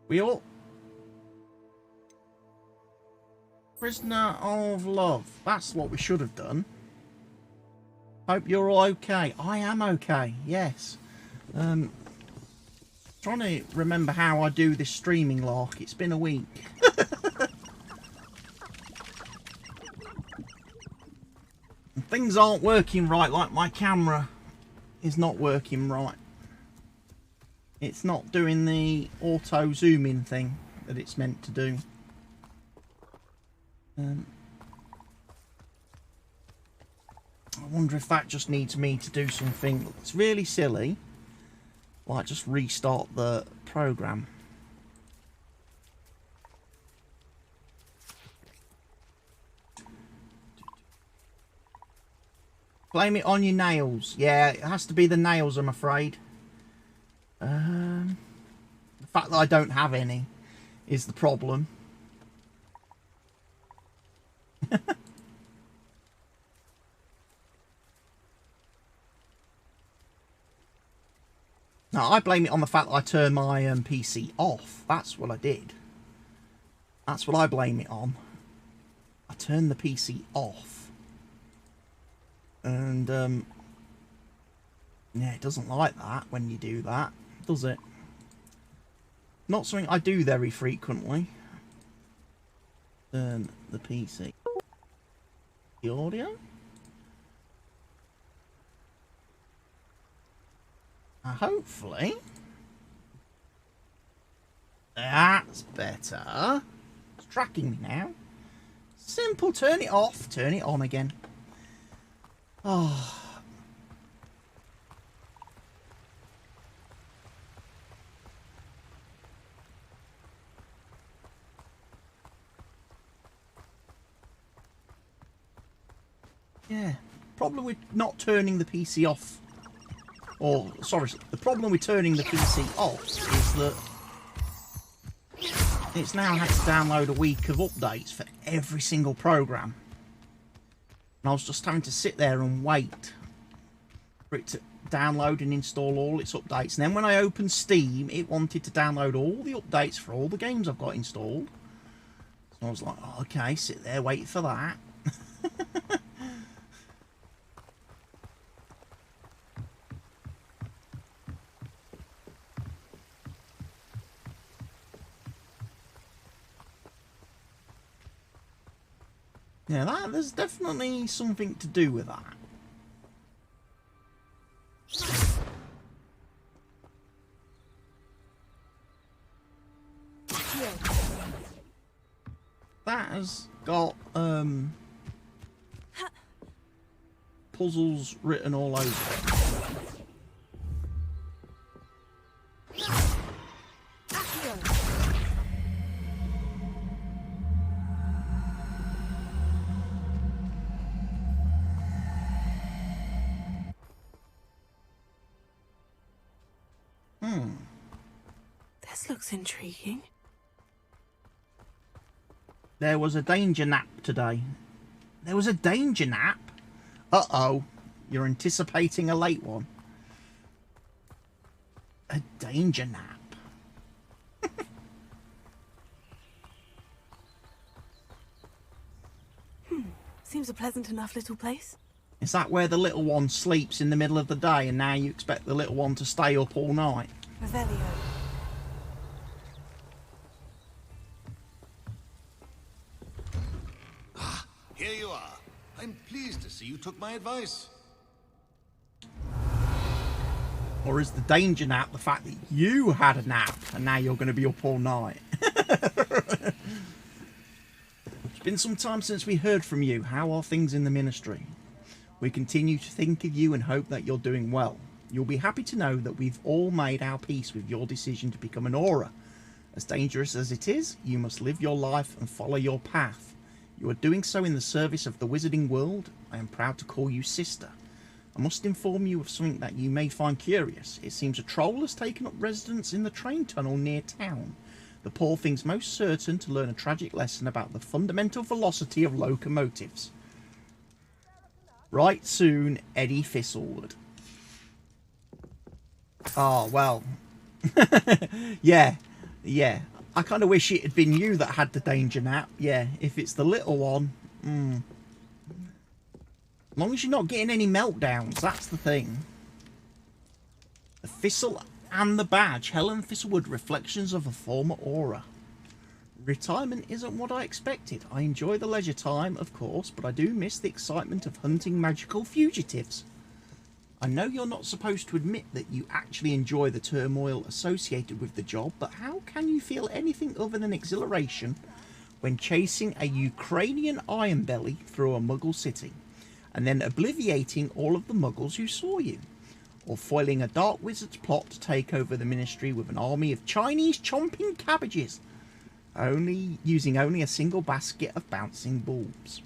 We all... Prisoner of Love. That's what we should have done. Hope you're all okay. I am okay, yes. Trying to remember how I do this streaming lark. It's been a week. Things aren't working right, like my camera is not working right. It's not doing the auto zooming thing that it's meant to do. I wonder if that just needs me to do something that's really silly, like just restart the program. Blame it on your nails. Yeah, it has to be the nails, I'm afraid. The fact that I don't have any is the problem. No, I blame it on the fact that I turned my PC off. That's what I did. That's what I blame it on. I turned the PC off. And, yeah, it doesn't like that when you do that, does it? Not something I do very frequently. Turn the PC. The audio. Hopefully. That's better. It's tracking me now. Simple, turn it off, turn it on again. Oh. Yeah, problem with not turning the PC off, or sorry, the problem with turning the PC off is that it's now had to download a week of updates for every single program. And I was just having to sit there and wait for it to download and install all its updates. And then when I opened Steam, it wanted to download all the updates for all the games I've got installed. So I was like, oh, okay, sit there, wait for that. Yeah, there's definitely something to do with that. that has got puzzles written all over it. This looks intriguing. There was a danger nap today. There was a danger nap? Uh-oh. You're anticipating a late one. A danger nap. Seems a pleasant enough little place. Is that where the little one sleeps in the middle of the day and now you expect the little one to stay up all night? Revelio. Here you are. I'm pleased to see you took my advice. Or is the danger nap the fact that you had a nap and now you're going to be up all night? It's been some time since we heard from you. How are things in the ministry? We continue to think of you and hope that you're doing well. You'll be happy to know that we've all made our peace with your decision to become an aura. As dangerous as it is, you must live your life and follow your path. You are doing so in the service of the wizarding world. I am proud to call you sister. I must inform you of something that you may find curious. It seems a troll has taken up residence in the train tunnel near town. The poor thing's most certain to learn a tragic lesson about the fundamental velocity of locomotives. Right soon, Eddie Thistlewood. Oh, well. Yeah. I kind of wish it had been you that had the danger nap. Yeah, if it's the little one. As long as you're not getting any meltdowns, that's the thing. The thistle and the badge. Helen Thistlewood, reflections of a former aura. Retirement isn't what I expected. I enjoy the leisure time, of course, but I do miss the excitement of hunting magical fugitives. I know you're not supposed to admit that you actually enjoy the turmoil associated with the job, but how can you feel anything other than exhilaration when chasing a Ukrainian iron belly through a Muggle city, and then obliviating all of the Muggles who saw you? Or foiling a dark wizard's plot to take over the ministry with an army of Chinese chomping cabbages, using only a single basket of bouncing bulbs.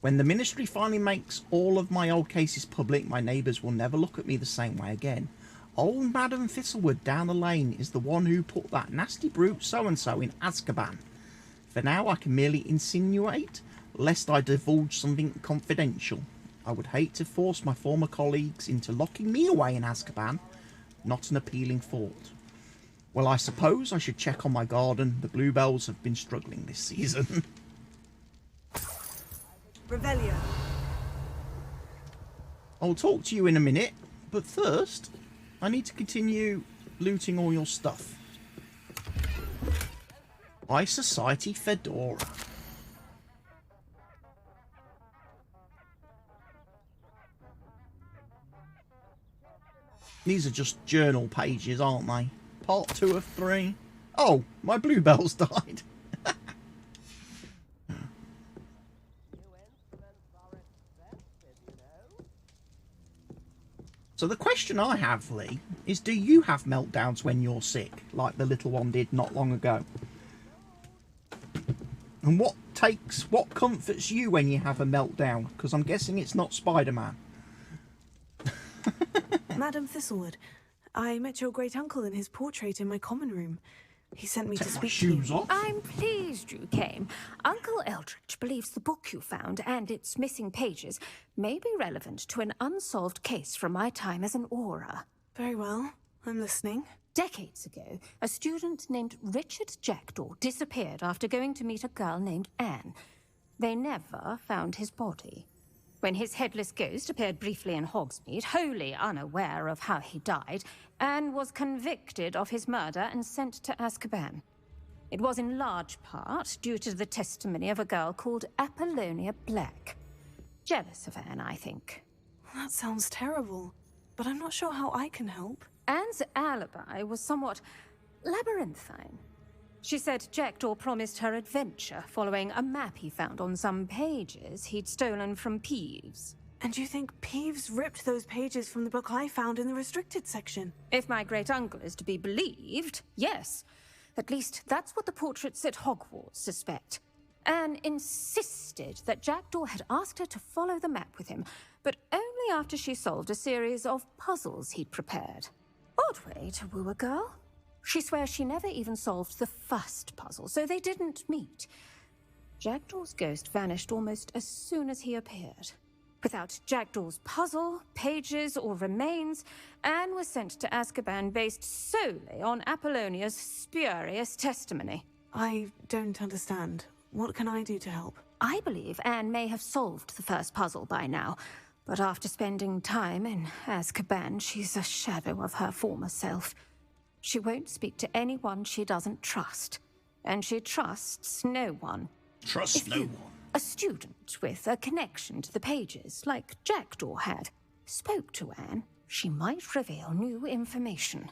When the ministry finally makes all of my old cases public, my neighbours will never look at me the same way again. Old Madam Thistlewood down the lane is the one who put that nasty brute so-and-so in Azkaban. For now, I can merely insinuate, lest I divulge something confidential. I would hate to force my former colleagues into locking me away in Azkaban. Not an appealing thought. Well, I suppose I should check on my garden. The bluebells have been struggling this season. Revelio. I'll talk to you in a minute, but first, I need to continue looting all your stuff. High Society Fedora. These are just journal pages, aren't they? Part 2 of 3. Oh, my bluebells died. So the question I have, Lee, is do you have meltdowns when you're sick, like the little one did not long ago? And what comforts you when you have a meltdown? Because I'm guessing it's not Spider-Man. Madam Thistlewood, I met your great-uncle in his portrait in my common room. He sent me to Take my speak to shoes you. off. I'm pleased you came. Uncle Eldridge believes the book you found and its missing pages may be relevant to an unsolved case from my time as an aura. Very well. I'm listening. Decades ago, a student named Richard Jackdaw disappeared after going to meet a girl named Anne. They never found his body. When his headless ghost appeared briefly in Hogsmeade, wholly unaware of how he died, Anne was convicted of his murder and sent to Azkaban. It was in large part due to the testimony of a girl called Apollonia Black. Jealous of Anne, I think. That sounds terrible, but I'm not sure how I can help. Anne's alibi was somewhat labyrinthine. She said Jackdaw promised her adventure following a map he found on some pages he'd stolen from Peeves. And you think Peeves ripped those pages from the book I found in the restricted section? If my great-uncle is to be believed, yes. At least that's what the portraits at Hogwarts suspect. Anne insisted that Jackdaw had asked her to follow the map with him, but only after she solved a series of puzzles he'd prepared. Odd way to woo a girl. She swears she never even solved the first puzzle, so they didn't meet. Jackdaw's ghost vanished almost as soon as he appeared. Without Jackdaw's puzzle, pages, or remains, Anne was sent to Azkaban based solely on Apollonia's spurious testimony. I don't understand. What can I do to help? I believe Anne may have solved the first puzzle by now, but after spending time in Azkaban, she's a shadow of her former self. She won't speak to anyone she doesn't trust, and she trusts no one. Trust no one. A student with a connection to the pages, like Jackdaw had, spoke to Anne, she might reveal new information.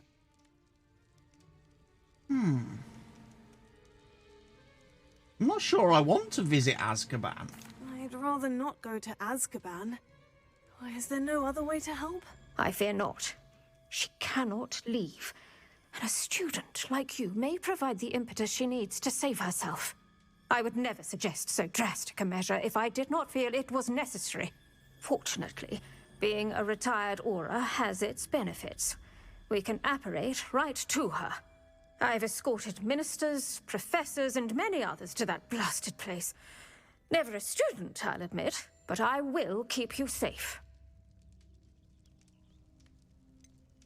I'm not sure I want to visit Azkaban. I'd rather not go to Azkaban. Is there no other way to help? I fear not. She cannot leave. And a student like you may provide the impetus she needs to save herself. I would never suggest so drastic a measure if I did not feel it was necessary. Fortunately, being a retired Auror has its benefits. We can apparate right to her. I've escorted ministers, professors, and many others to that blasted place. Never a student, I'll admit, but I will keep you safe.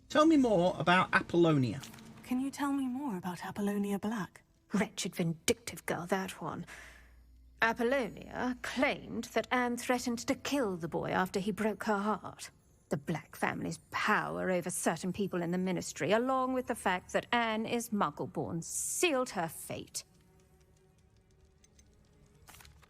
Tell me more about Apollonia. Can you tell me more about Apollonia Black? Wretched, vindictive girl, that one. Apollonia claimed that Anne threatened to kill the boy after he broke her heart. The Black family's power over certain people in the Ministry, along with the fact that Anne is Muggle-born, sealed her fate.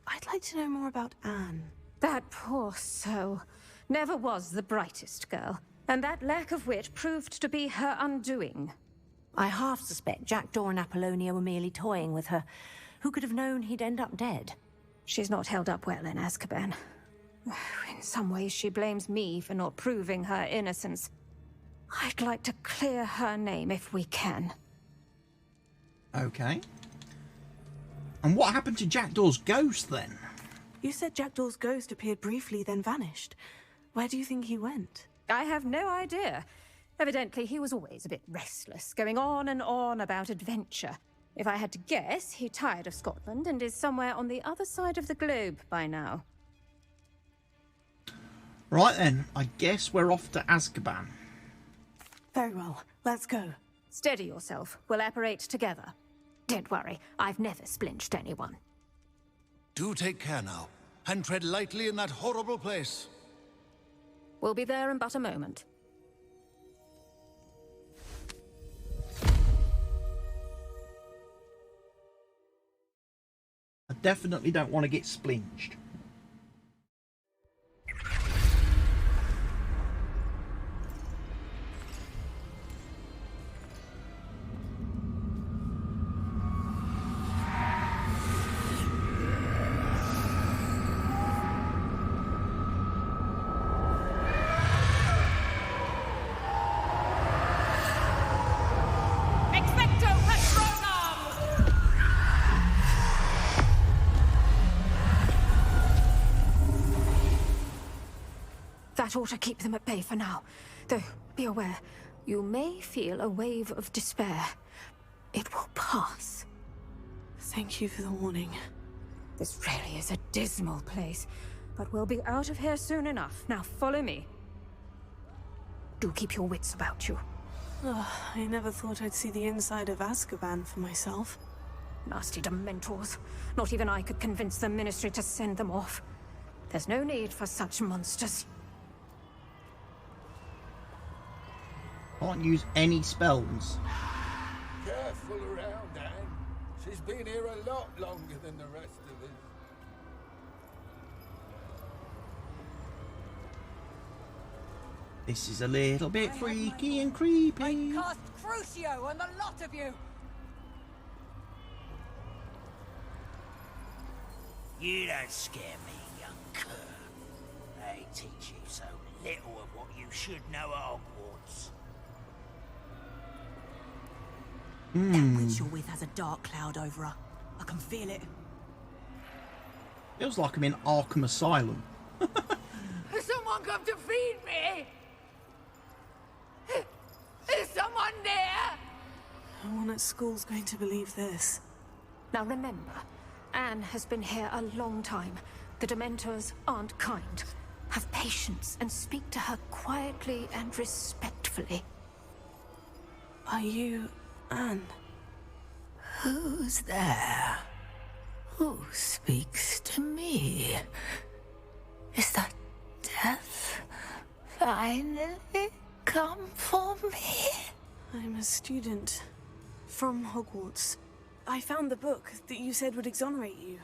I'd like to know more about Anne. That poor soul never was the brightest girl, and that lack of wit proved to be her undoing. I half suspect Jackdaw and Apollonia were merely toying with her. Who could have known he'd end up dead? She's not held up well in Azkaban. In some ways, she blames me for not proving her innocence. I'd like to clear her name if we can. Okay. And what happened to Jackdaw's ghost, then? You said Jackdaw's ghost appeared briefly, then vanished. Where do you think he went? I have no idea. Evidently, he was always a bit restless, going on and on about adventure. If I had to guess, he tired of Scotland and is somewhere on the other side of the globe by now. Right then, I guess we're off to Azkaban. Very well, let's go. Steady yourself. We'll apparate together. Don't worry, I've never splinched anyone. Do take care now, and tread lightly in that horrible place. We'll be there in but a moment. I definitely don't want to get splinged. That ought to keep them at bay for now. Though, be aware, you may feel a wave of despair. It will pass. Thank you for the warning. This really is a dismal place, but we'll be out of here soon enough. Now follow me. Do keep your wits about you. I never thought I'd see the inside of Azkaban for myself. Nasty Dementors. Not even I could convince the Ministry to send them off. There's no need for such monsters. Can't use any spells. Careful around, Anne. She's been here a lot longer than the rest of us. This is a little bit freaky and creepy. I cast Crucio on the lot of you! You don't scare me, young cur. They teach you so little of what you should know at Hogwarts. That witch you're with has a dark cloud over her. I can feel it. Feels like I'm in Arkham Asylum. Someone come to feed me! Is someone there? No one at school's going to believe this. Now remember, Anne has been here a long time. The Dementors aren't kind. Have patience and speak to her quietly and respectfully. Are you Anne? Who's there? Who speaks to me? Is that death finally come for me? I'm a student from Hogwarts. I found the book that you said would exonerate you.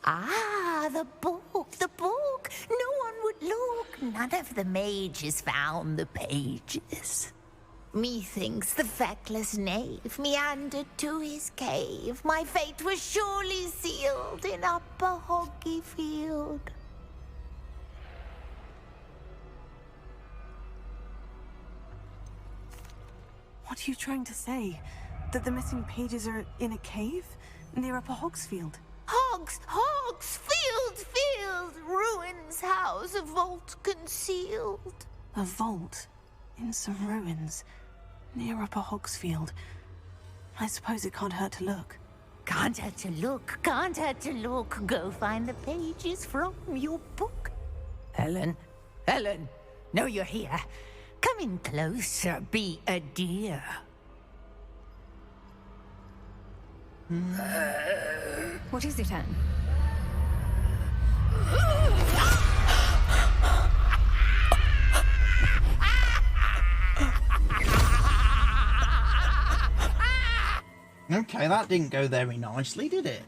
Ah, the book, the book. No one would look. None of the mages found the pages. Methinks the feckless knave meandered to his cave. My fate was surely sealed in Upper Hoggyfield. What are you trying to say? That the missing pages are in a cave near Upper Hogsfield? Field, ruins house, a vault concealed. A vault in some ruins near Upper Hogsfield. I suppose it can't hurt to look. Can't hurt to look, can't hurt to look. Go find the pages from your book. Helen, know you're here. Come in closer, be a dear. What is it, Anne? Okay, that didn't go very nicely, did it?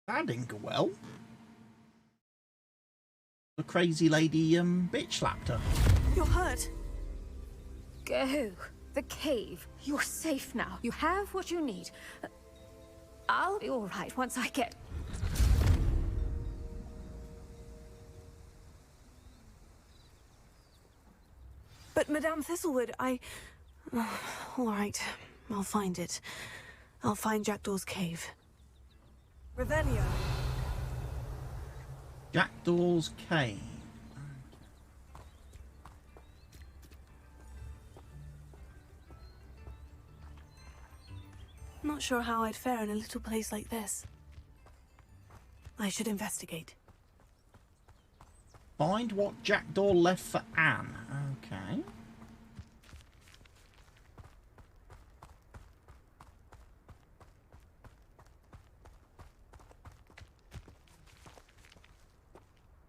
That didn't go well. The crazy lady, bitch slapped her. You're hurt. Go. The cave. You're safe now. You have what you need. I'll be all right once I get... But Madame Thistlewood, all right, I'll find it. I'll find Jackdaw's cave. Revelio. Jackdaw's cave. Not sure how I'd fare in a little place like this. I should investigate. Find what Jackdaw left for Anne. Okay.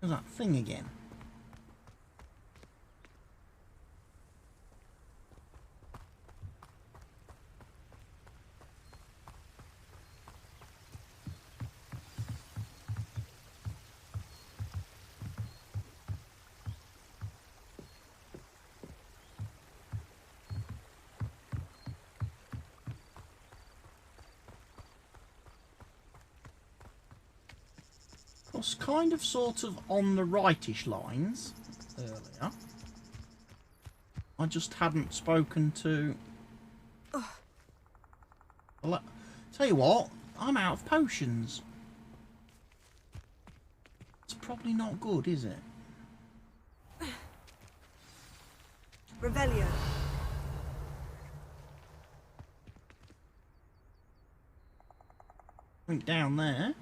There's that thing again. Was kind of sort of on the rightish lines earlier. I just hadn't spoken to... Well, tell you what, I'm out of potions. It's probably not good, is it? Revelio. I think down there.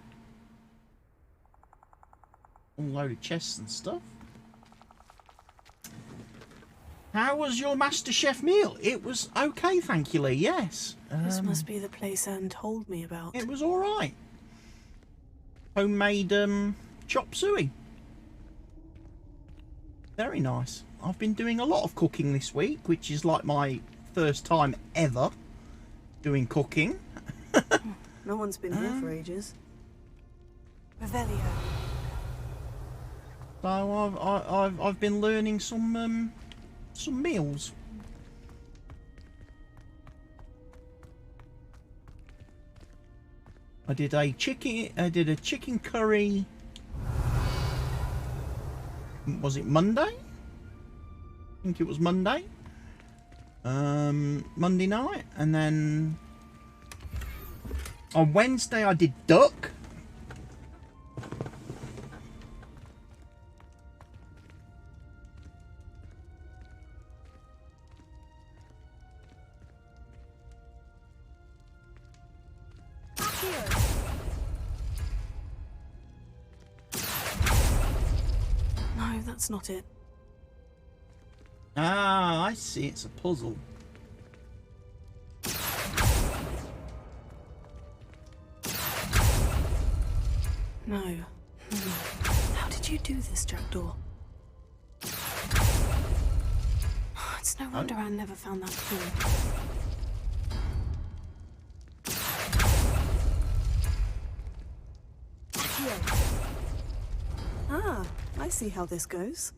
A load of chests and stuff. How was your Master Chef meal? It was okay, thank you, Lee. Yes. This must be the place Anne told me about. It was all right. Homemade chop suey. Very nice. I've been doing a lot of cooking this week, which is like my first time ever doing cooking. No one's been here for ages. Revelio. So I've been learning some meals. I did a chicken curry. Was it Monday? I think it was Monday. Monday night, and then on Wednesday I did duck. No, that's not it. Ah, I see. It's a puzzle. No. How did you do this, Jackdaw? It's no wonder Anne never found that clue. Ah, I see how this goes.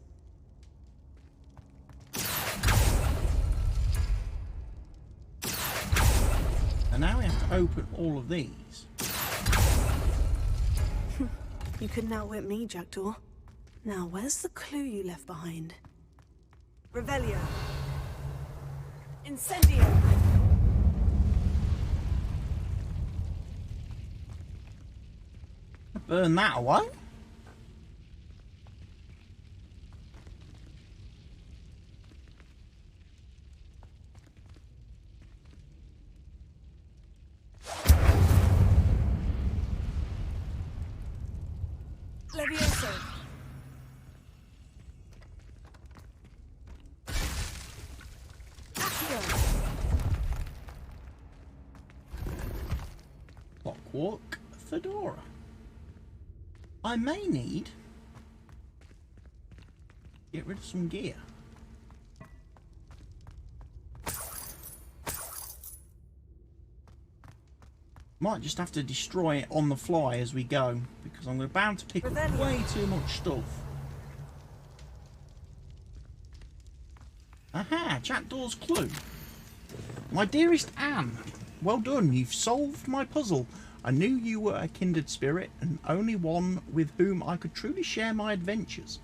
And now we have to open all of these. You couldn't outwit me, Jackdaw. Now, where's the clue you left behind? Revelio. Incendio. Burn that away. Levioso. Clockwork fedora. I may need to get rid of some gear. Might just have to destroy it on the fly as we go, because I'm bound to pick up way too much stuff. Aha, Jackdaw's clue. My dearest Anne, well done, you've solved my puzzle. I knew you were a kindred spirit, and only one with whom I could truly share my adventures.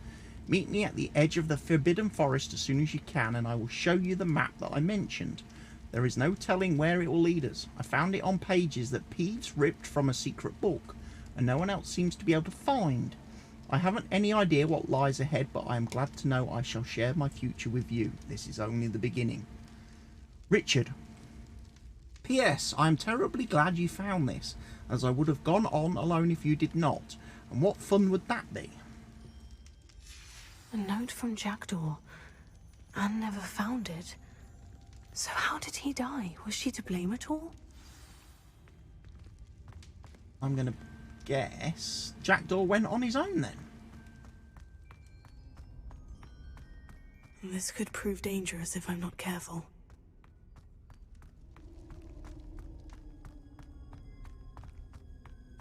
Meet me at the edge of the Forbidden Forest as soon as you can, and I will show you the map that I mentioned. There is no telling where it will lead us. I found it on pages that Peeves ripped from a secret book, and no one else seems to be able to find. I haven't any idea what lies ahead, but I am glad to know I shall share my future with you. This is only the beginning. Richard. P.S. I am terribly glad you found this, as I would have gone on alone if you did not. And what fun would that be? A note from Jackdaw. Anne never found it. So how did he die? Was she to blame at all? I'm going to guess Jackdaw went on his own then. This could prove dangerous if I'm not careful.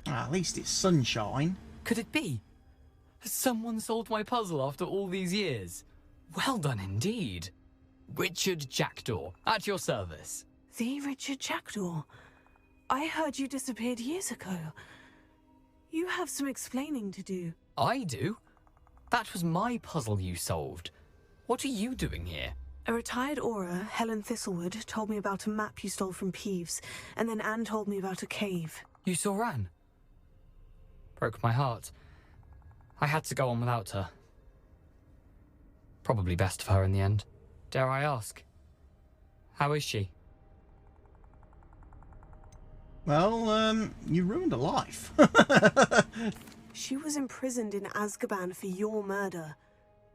At least it's sunshine. Could it be? Has someone solved my puzzle after all these years? Well done indeed. Richard Jackdaw, at your service. The Richard Jackdaw? I heard you disappeared years ago. You have some explaining to do. I do? That was my puzzle you solved. What are you doing here? A retired Aura, Helen Thistlewood, told me about a map you stole from Peeves, and then Anne told me about a cave. You saw Anne? Broke my heart. I had to go on without her. Probably best for her in the end. Dare I ask? How is she? Well, you ruined her life. She was imprisoned in Azkaban for your murder.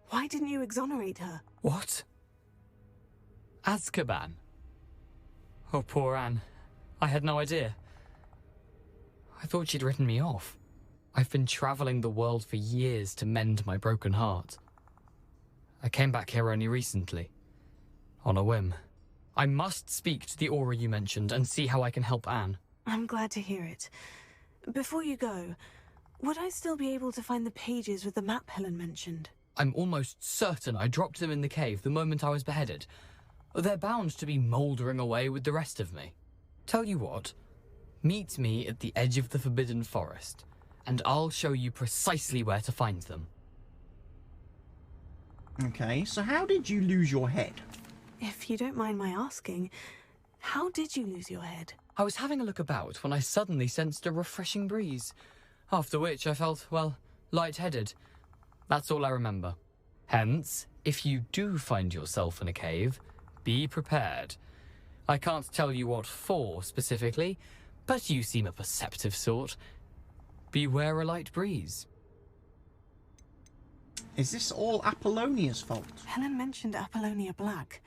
Why didn't you exonerate her? What? Azkaban? Oh, poor Anne. I had no idea. I thought she'd written me off. I've been traveling the world for years to mend my broken heart. I came back here only recently. On a whim. I must speak to the Aura you mentioned and see how I can help Anne. I'm glad to hear it. Before you go, would I still be able to find the pages with the map Helen mentioned? I'm almost certain I dropped them in the cave the moment I was beheaded. They're bound to be mouldering away with the rest of me. Tell you what, Meet me at the edge of the Forbidden Forest, and I'll show you precisely where to find them. Okay, so how did you lose your head? If you don't mind my asking, how did you lose your head? I was having a look about when I suddenly sensed a refreshing breeze, after which I felt, well, lightheaded. That's all I remember. Hence, if you do find yourself in a cave, be prepared. I can't tell you what for specifically, but you seem a perceptive sort. Beware a light breeze. Is this all Apollonia's fault? Helen mentioned Apollonia Black.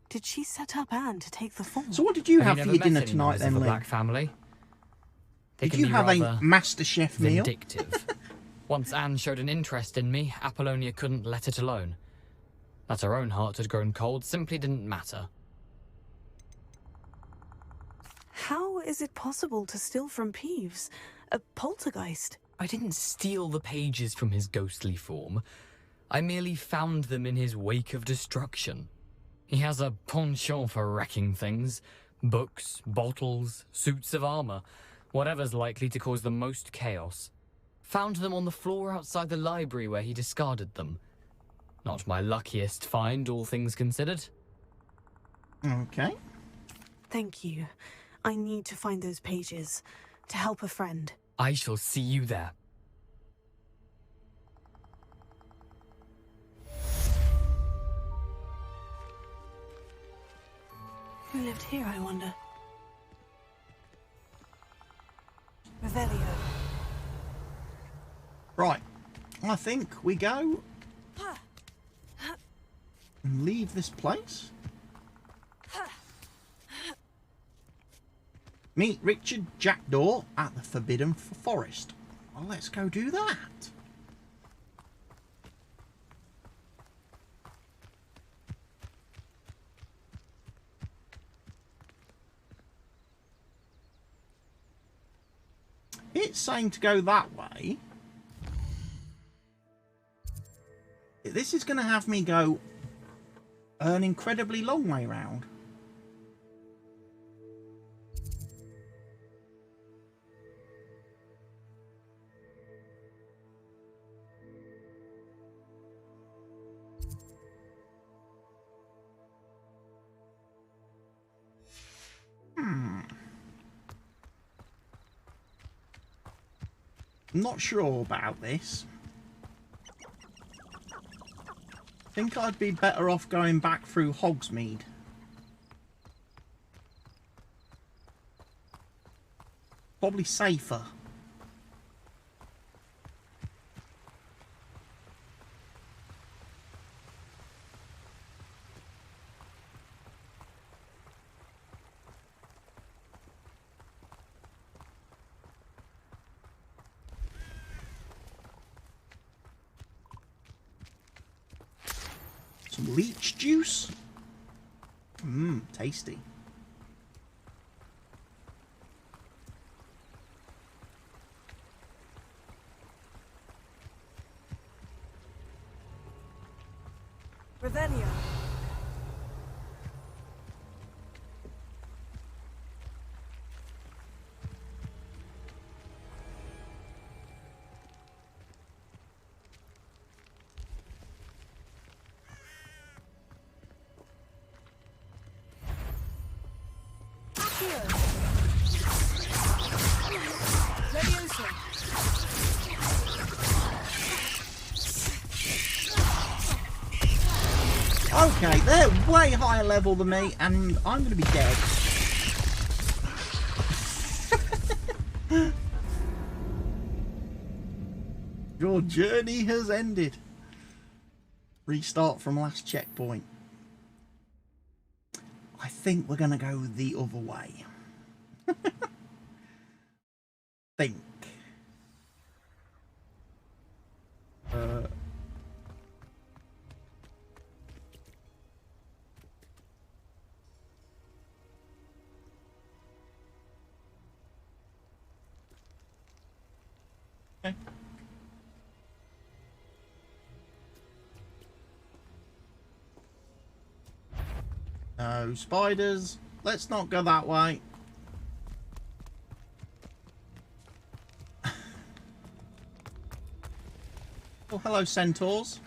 Did she set up Anne to take the fall? So what did you have for your dinner tonight then, the Lee? Black family? Did you have a Master Chef meal? Vindictive. Once Anne showed an interest in me, Apollonia couldn't let it alone. That her own heart had grown cold simply didn't matter. How is it possible to steal from Peeves? A poltergeist? I didn't steal the pages from his ghostly form. I merely found them in his wake of destruction. He has a penchant for wrecking things. Books, bottles, suits of armor. Whatever's likely to cause the most chaos. Found them on the floor outside the library where he discarded them. Not my luckiest find, all things considered. Okay. Thank you. I need to find those pages to help a friend. I shall see you there. Who lived here, I wonder? Revelio. Right. I think we go and leave this place. Meet Richard Jackdaw at the Forbidden Forest. Well, let's go do that. It's saying to go that way. This is going to have me go an incredibly long way round. I'm not sure about this. I think I'd be better off going back through Hogsmeade. Probably safer. Some leech juice. Tasty. Revelio. Okay, they're way higher level than me, and I'm going to be dead. Your journey has ended. Restart from last checkpoint. I think we're going to go the other way. Think. Okay. No spiders. Let's not go that way. Oh, hello, centaurs.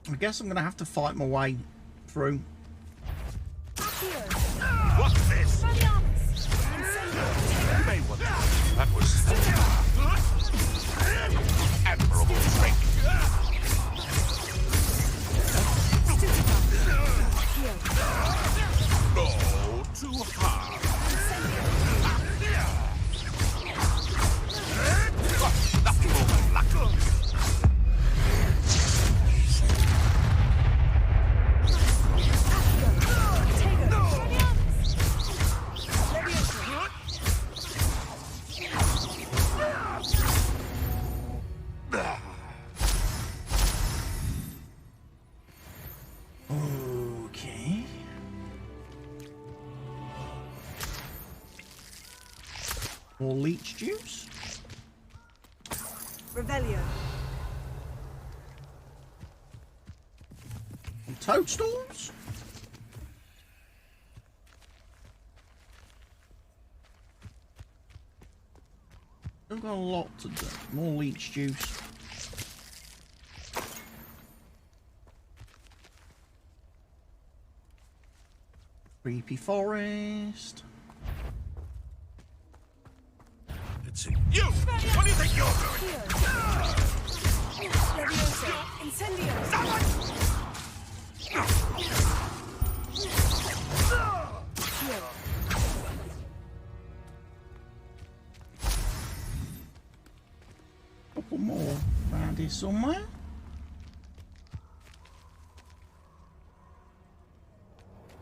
I guess I'm going to have to fight my way through. What's this? You may want to. That was admirable strength. No, too hard. Nothing more than luck. Okay. More leech juice. Revelio. And toadstools. I've got a lot to do. More leech juice. Creepy forest. It's you! What do you think you're doing? Levioso. Incendio. Couple more around here somewhere.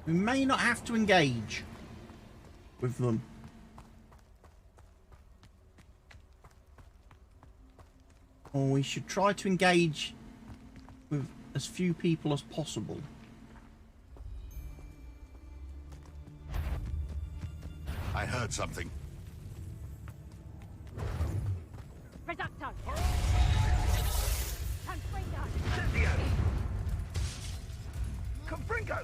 We may not have to engage with them. Or we should try to engage with as few people as possible. I heard something. Reducto. Confringo!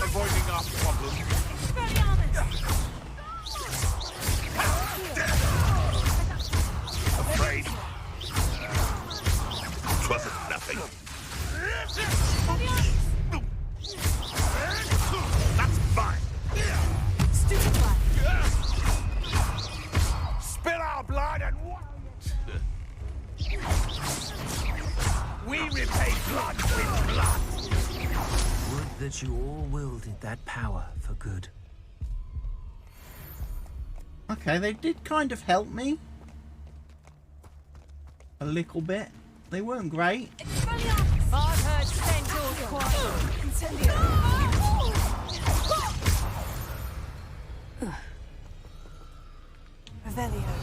Avoiding our problem. Afraid. It wasn't nothing. That's fine. Stupefy. Spill our blood and we repay blood with blood. Would that you all wielded that power for good. Okay, they did kind of help me. A little bit. They weren't great. I've heard centaurs quite. Incendio. Revelio.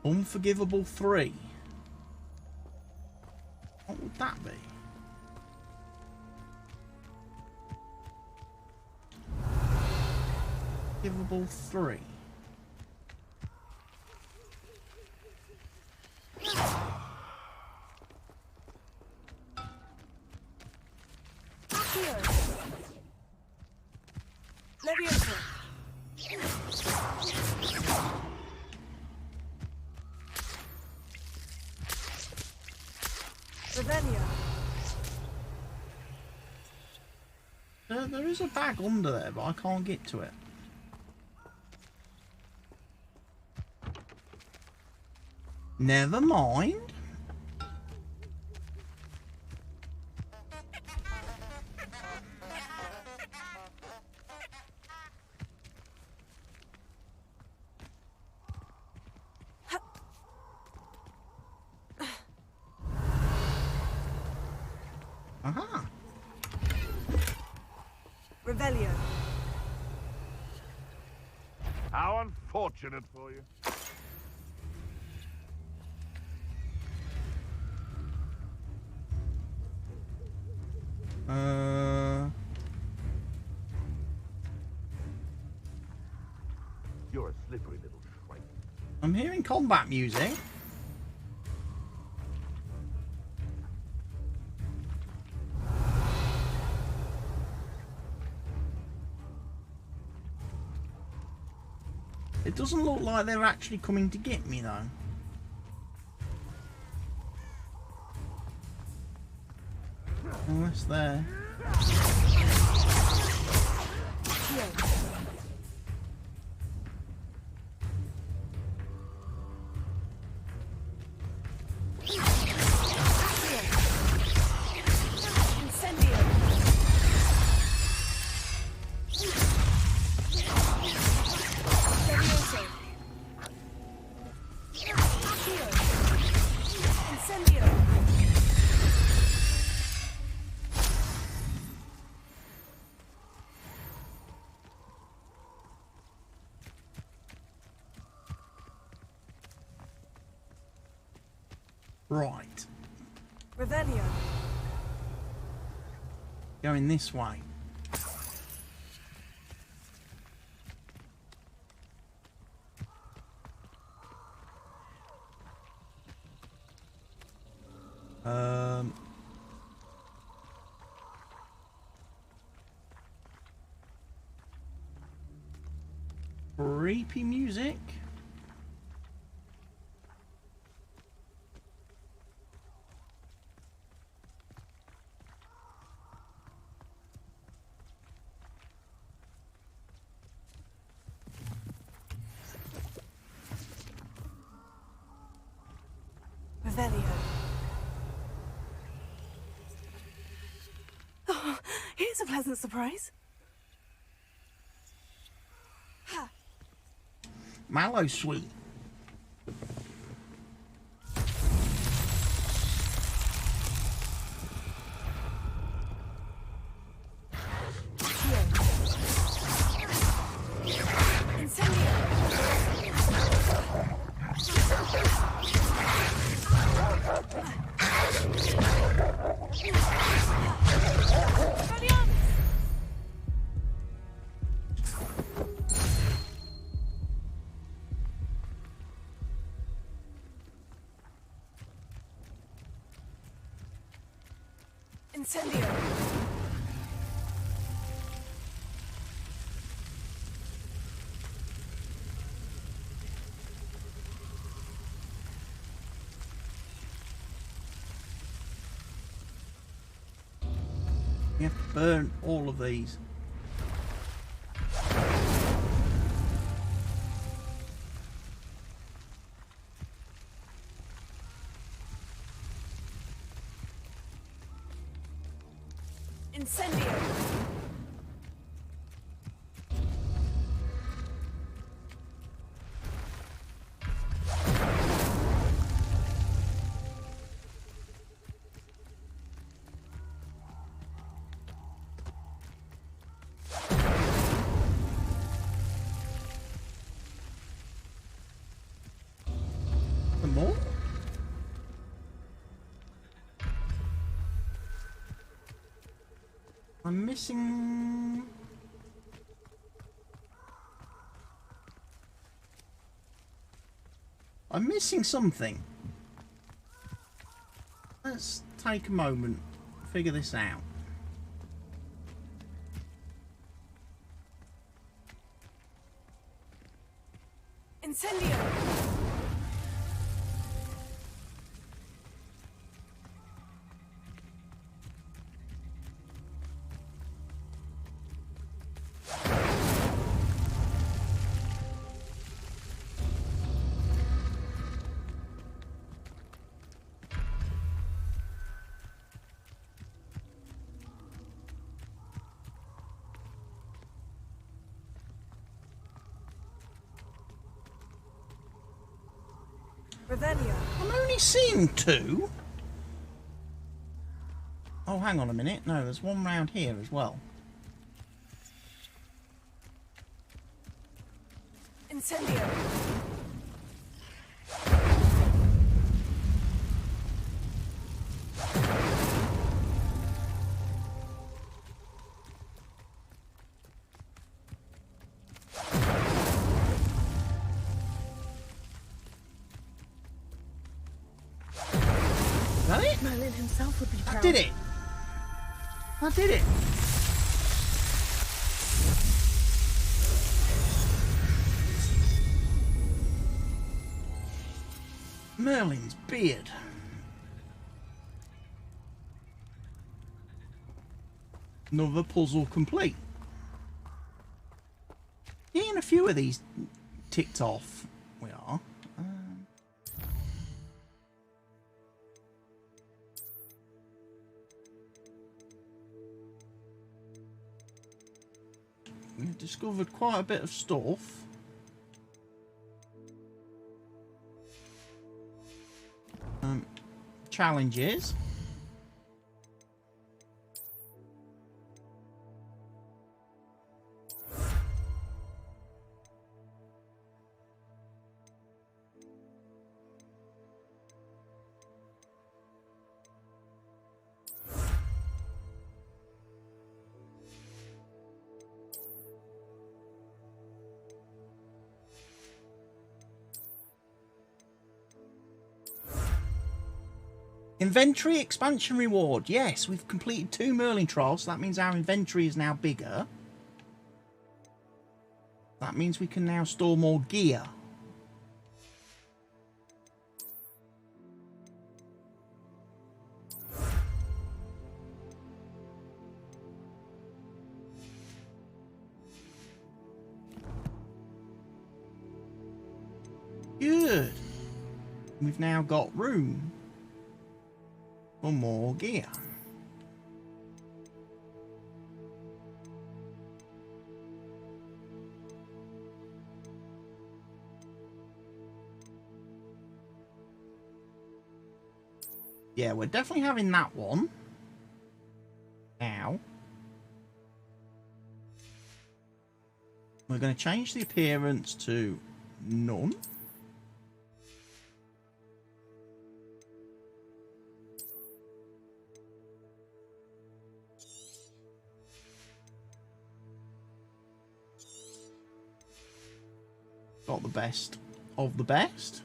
Unforgivable 3. What would that be? Unforgivable 3. Levioso. Revelio. There is a bag under there, but I can't get to it. Never mind. Aha. Revelio. How unfortunate for you. You're a slippery little shrike. I'm hearing combat music. It doesn't look like they're actually coming to get me, though. Unless they're... Right. Revelio. Going this way. Creepy music. Revelio. Oh, here's a pleasant surprise. Mallow sweet. Incendio. You have to burn all of these. Incendio. Some more? I'm missing... I'm missing something. Let's take a moment, figure this out. Incendio. Revelio. I'm only seeing 2. Oh, hang on a minute. No, there's one round here as well. Incendio. Is that it? Merlin himself would be proud. I did it. I did it. Merlin's beard. Another puzzle complete. Getting a few of these ticked off. We are. We've discovered quite a bit of stuff. Challenges. Inventory expansion reward. Yes, we've completed 2 Merlin trials, so that means our inventory is now bigger. That means we can now store more gear. Good. We've now got room for more gear. Yeah, we're definitely having that one. Now. We're going to change the appearance to none. Got the best of the best.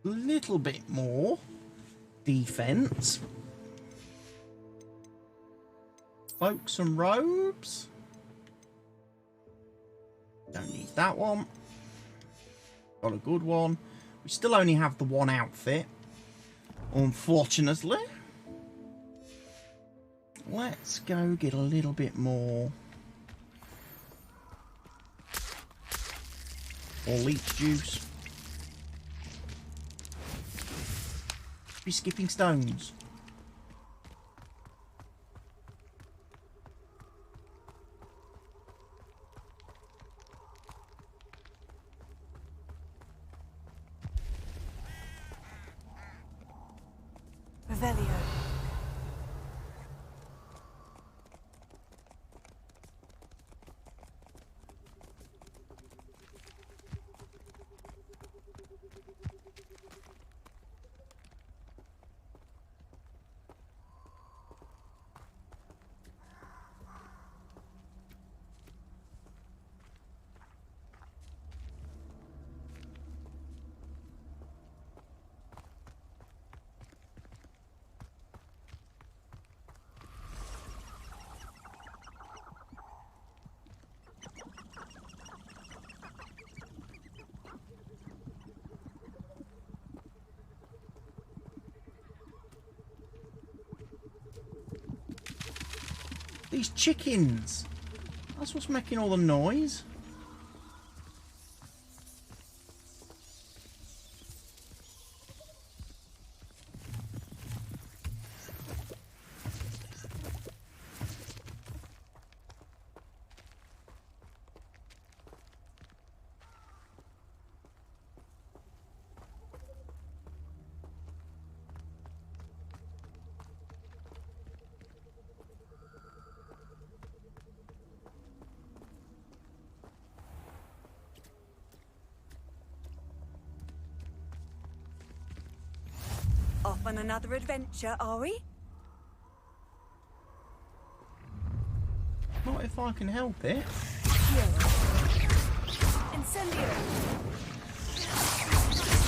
A little bit more defense. Cloaks and robes. Don't need that one. Got a good one. We still only have the one outfit, unfortunately. Let's go get a little bit more. Or leech juice. Be skipping stones. Revelio. These chickens. That's what's making all the noise. off on another adventure, are we? Not if I can help it. Incendio.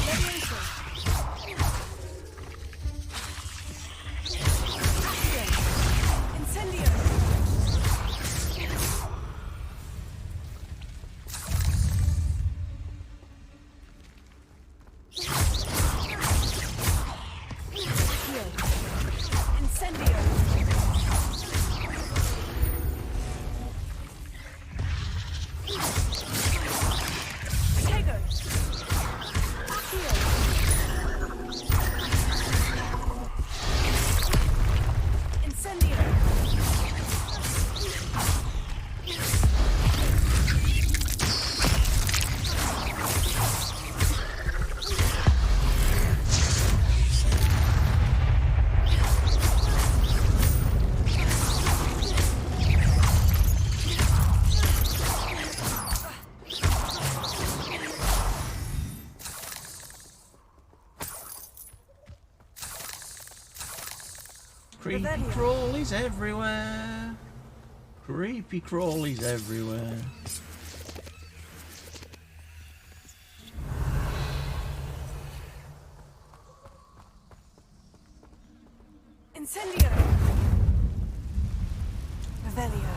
Levioso. Incendio. Creepy crawlies everywhere. Creepy crawlies everywhere. Incendio. Revelio.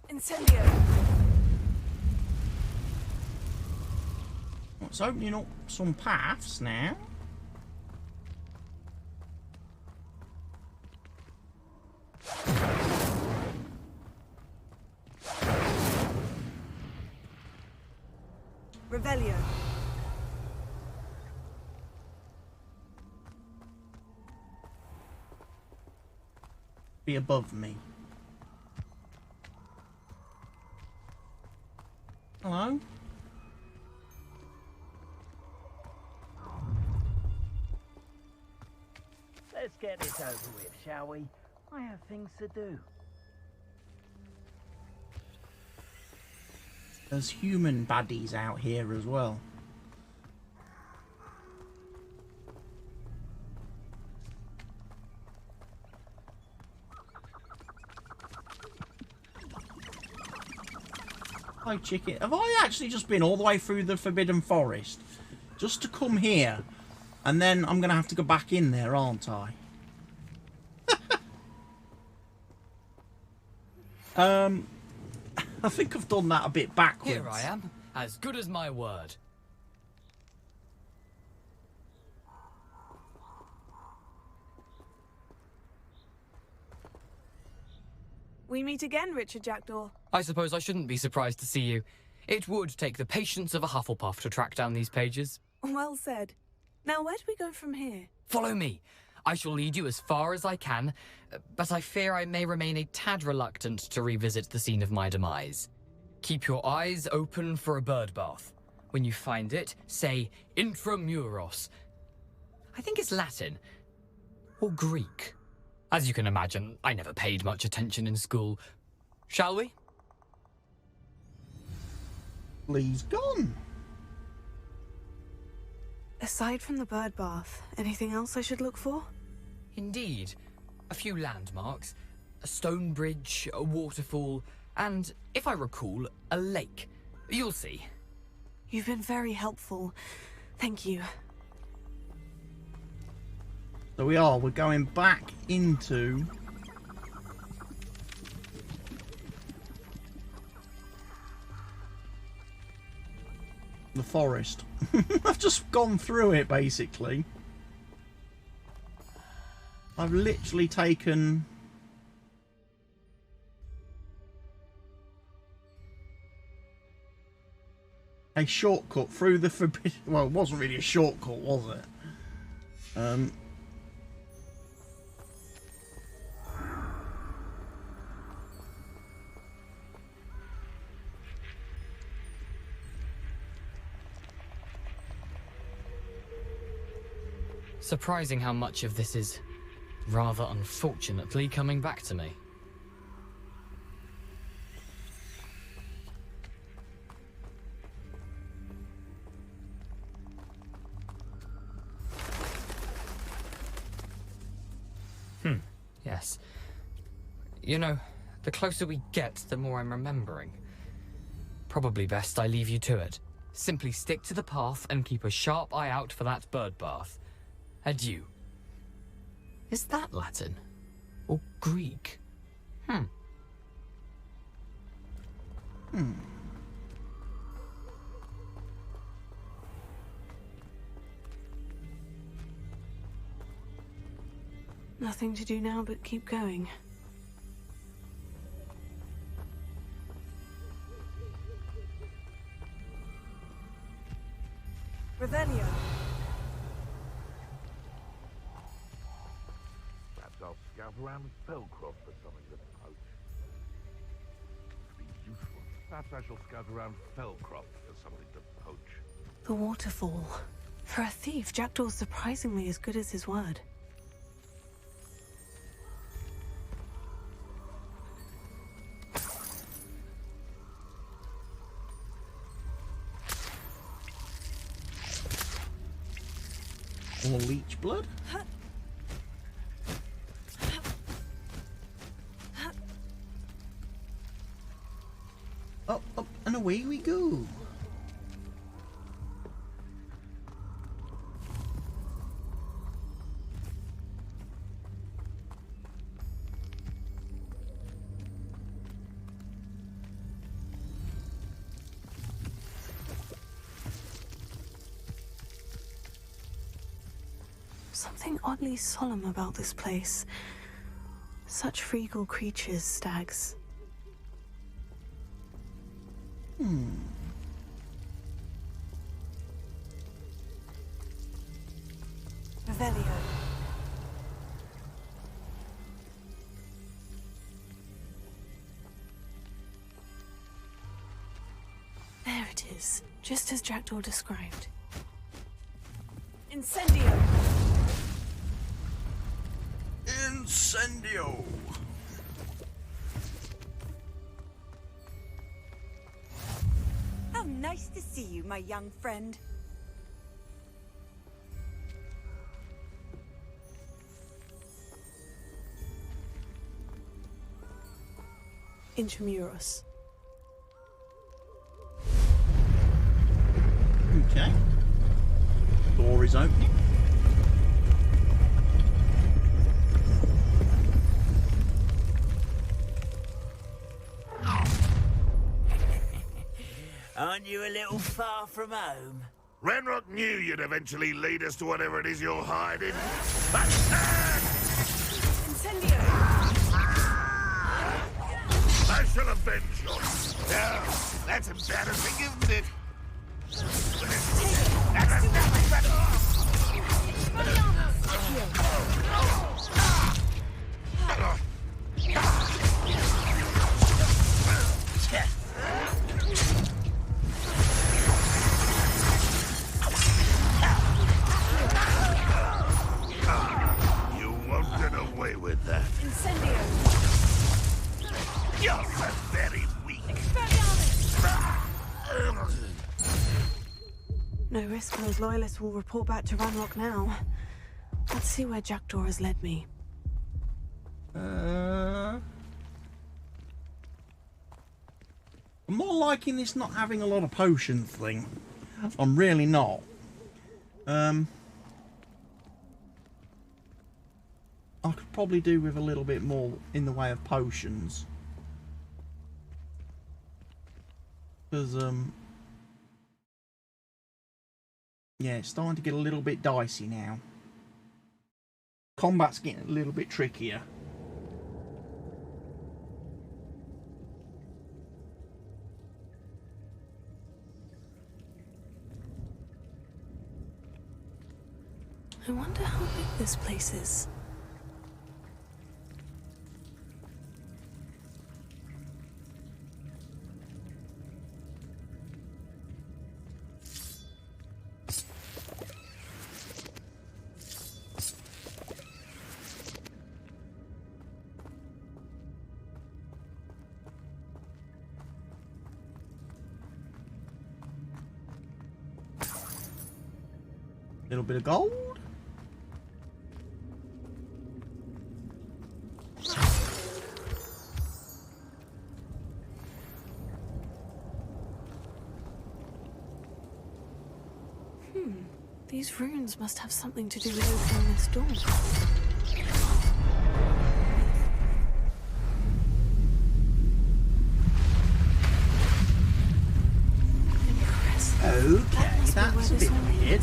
Incendio. It's opening up some paths now. Revelio. Be above me. Hello? Let's get this over with, shall we? I have things to do. There's human baddies out here as well. Hi, chicken. Have I actually just been all the way through the Forbidden Forest just to come here? And then I'm going to have to go back in there, aren't I? I think I've done that a bit backwards. Here I am, as good as my word. We meet again, Richard Jackdaw. I suppose I shouldn't be surprised to see you. It would take the patience of a Hufflepuff to track down these pages. Well said. Now, where do we go from here? Follow me. I shall lead you as far as I can, but I fear I may remain a tad reluctant to revisit the scene of my demise. Keep your eyes open for a bird bath. When you find it, say Intramuros. I think it's Latin. Or Greek. As you can imagine, I never paid much attention in school. Shall we? Lee's gone. Aside from the bird bath, anything else I should look for? Indeed. A few landmarks. A stone bridge, a waterfall, and, if I recall, a lake. You'll see. You've been very helpful. Thank you. So we're going back into the forest. I've just gone through it, basically. I've literally taken a shortcut through the forbidden... Well, it wasn't really a shortcut, was it? Surprising how much of this is, rather unfortunately, coming back to me. Yes. You know, the closer we get, the more I'm remembering. Probably best I leave you to it. Simply stick to the path and keep a sharp eye out for that bird bath. Adieu. Is that Latin? Or Greek? Nothing to do now but keep going. Revelio. Perhaps I'll scout around Fellcroft for something to poach. To be useful. Perhaps I shall scout around Fellcroft for something to poach. The waterfall. For a thief, Jackdaw's surprisingly as good as his word. More leech blood? Up, up, and away we go. Something oddly solemn about this place. Such regal creatures, stags. Revelio. There it is, just as Jackdaw described. Incendio. Incendio! How nice to see you, my young friend. Intramuros. Okay. Door is opening. Aren't you a little far from home? Ranrock knew you'd eventually lead us to whatever it is you're hiding. Incendio. I shall avenge you. Yeah, that's embarrassing, isn't it? You won't get away with that. Incendio. You're so very weak. No risk those loyalists will report back to Ranrock now. Let's see where Jackdaw has led me. I'm more liking this not having a lot of potions thing. I'm really not. I could probably do with a little bit more in the way of potions. Because, yeah, it's starting to get a little bit dicey now. Combat's getting a little bit trickier. I wonder how big this place is. Little bit of gold. These runes must have something to do with opening this door. Okay, that's a bit weird.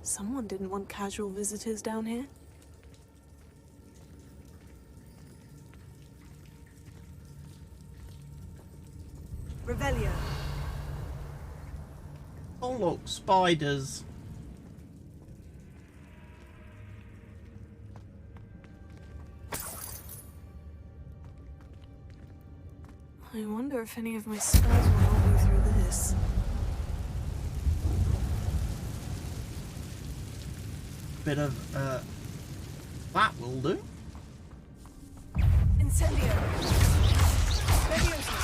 Someone didn't want casual visitors down here. Revelio. Oh look, spiders. I wonder if any of my spells will help me through this. Bit of, that will do. Incendio. Leviosa.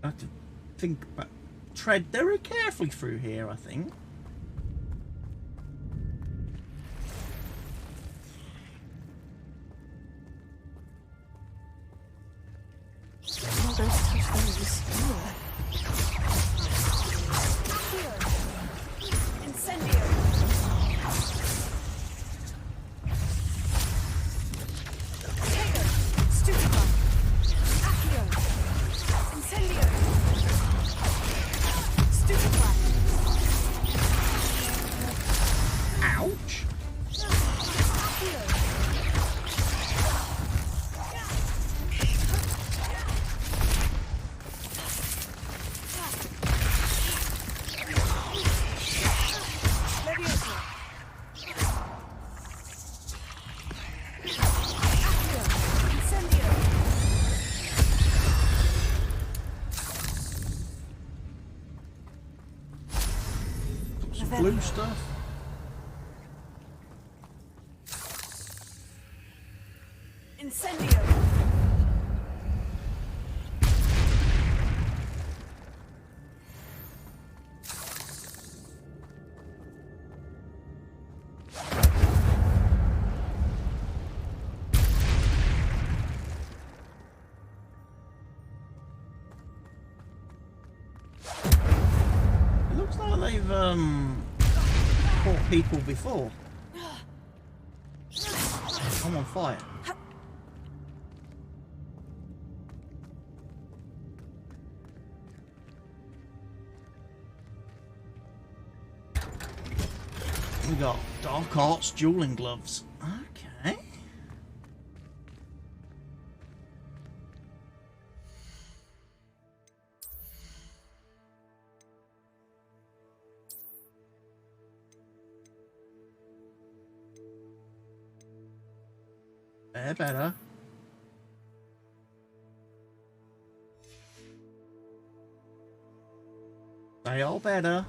I have to think about, tread very carefully through here, I think. Oh, don't touch those. Incendio. Ouch! Some blue stuff. Incendio. It looks like they've caught people before. I'm on fire. We got Dark Arts dueling gloves. Okay. They're better. They are better.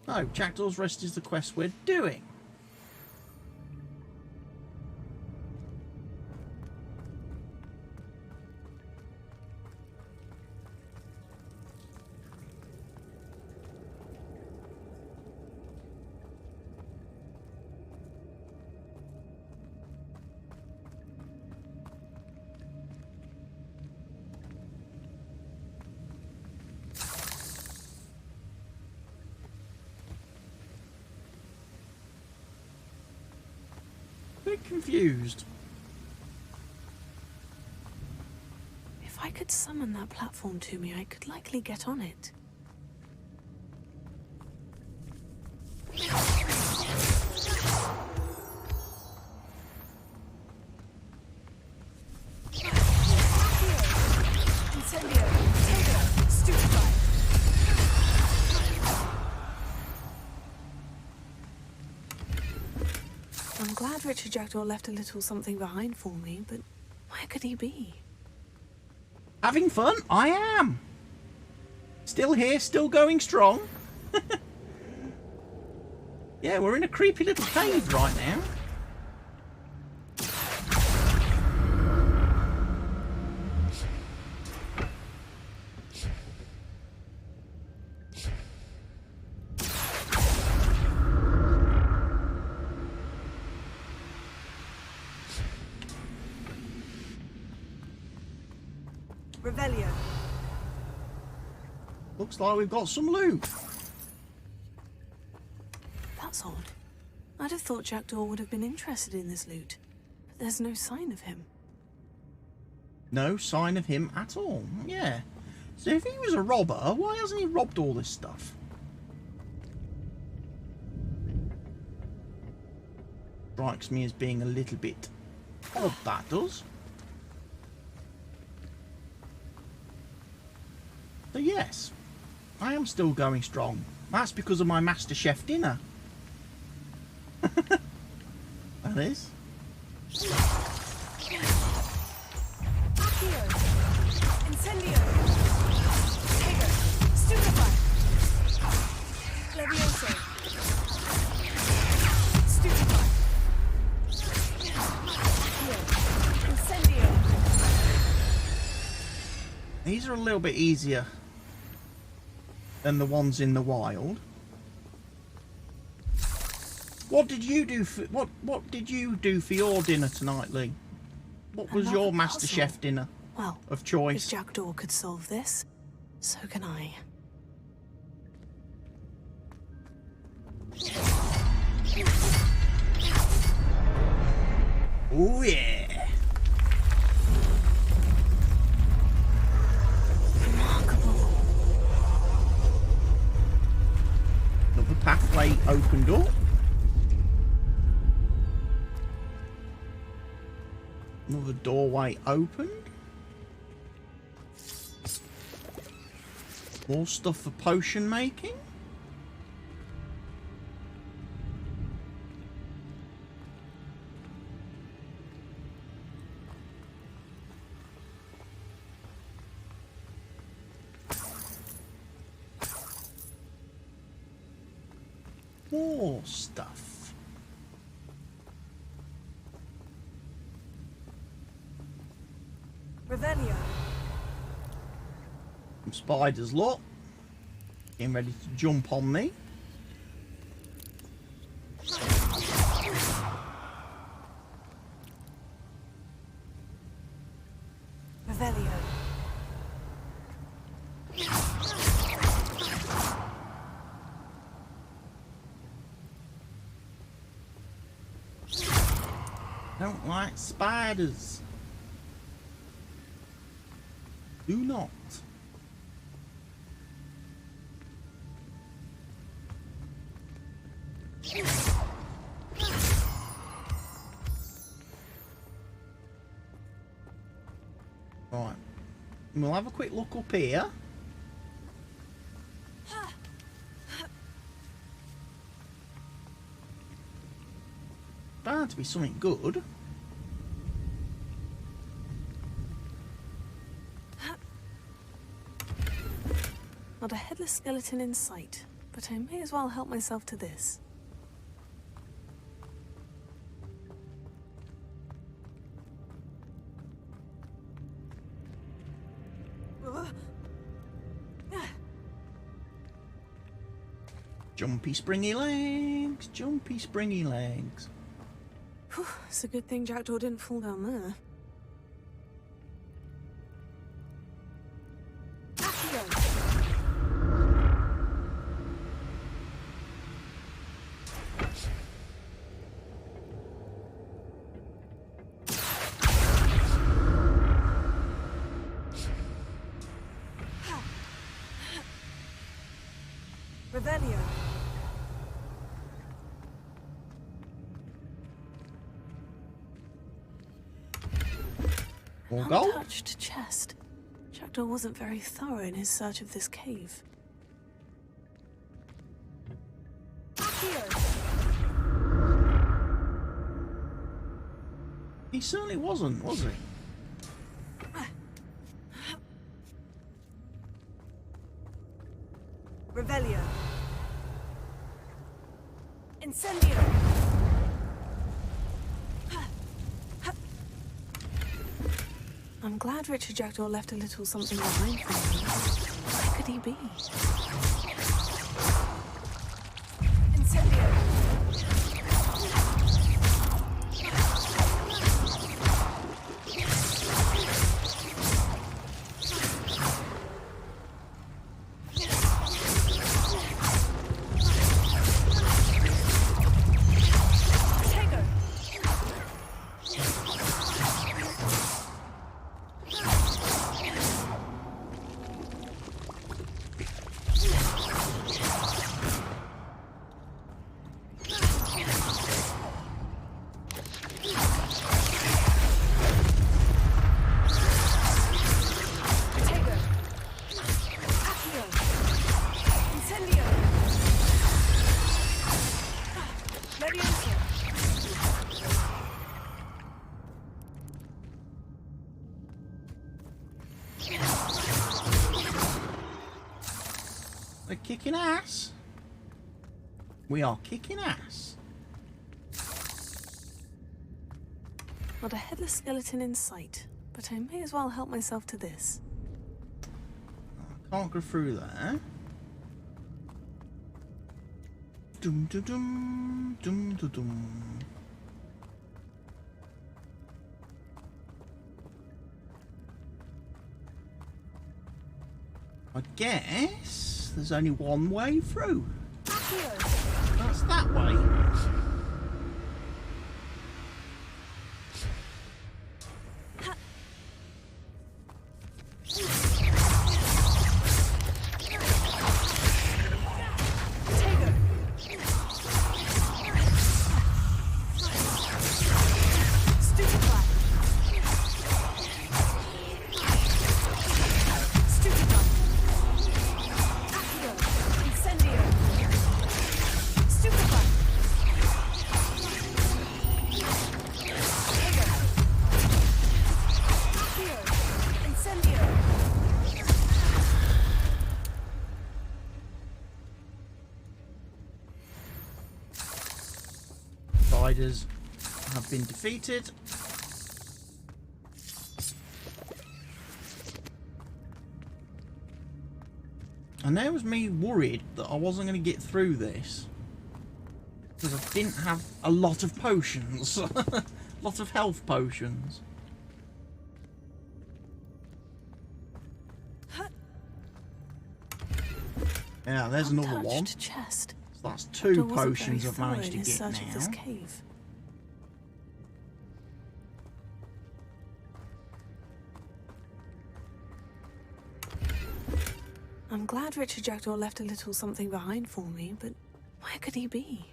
No, Jackdaw's Rest is the quest we're doing. bit confused. If I could summon that platform to me, I could likely get on it. I'm glad Richard Jackdaw left a little something behind for me, but where could he be? Having fun? I am. Still here, still going strong. Yeah, we're in a creepy little cave right now. Revelio. Looks like we've got some loot. That's odd. I'd have thought Jackdaw would have been interested in this loot, but there's no sign of him. No sign of him at all. Yeah. So if he was a robber, why hasn't he robbed all this stuff? Strikes me as being a little bit odd, that does. So yes, I am still going strong. That's because of my Master Chef dinner. That is. Incendio. Trigger. Stupefy. Levioso. Stupefy. Incendio. These are a little bit easier than the ones in the wild. What did you do for what did you do for your dinner tonight, Lee? What was your Master Chef dinner Well, of choice? if Jackdaw could solve this, so can I. Oh yeah. Remarkable. Another pathway opened up. Another doorway opened. More stuff for potion making. More stuff. Revelio. Some spiders, look. Getting ready to jump on me. Revelio. Don't like spiders. Do not. Right. We'll have a quick look up here. Bound to be something good. Not a headless skeleton in sight, but I may as well help myself to this. Jumpy springy legs, jumpy springy legs. Whew, it's a good thing Jackdaw didn't fall down there. Revelio. More gold? Untouched chest. Jackdaw wasn't very thorough in his search of this cave. He certainly wasn't, was he? Revelio. Incendio. I'm glad Richard Jackdaw left a little something behind for me. Where could he be? Incendio. We're kicking ass. We are kicking ass. Not a headless skeleton in sight, but I may as well help myself to this. I can't go through there. Dum dum dum dum dum dum. I guess there's only one way through. That's that way. Spiders have been defeated. And there was me worried that I wasn't going to get through this because I didn't have a lot of potions. A lot of health potions. Yeah, there's another one. Chest. So that's two potions I've managed to get now. This cave. I'm glad Richard Jackdaw left a little something behind for me, but where could he be?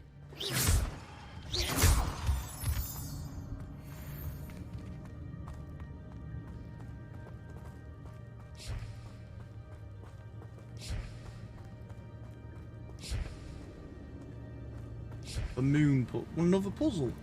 The moon put another puzzle.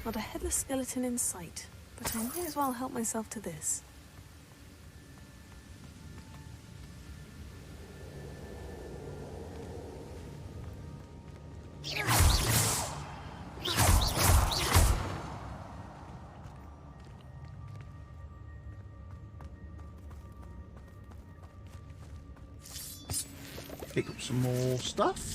Not a headless skeleton in sight, but I may as well help myself to this. Pick up some more stuff.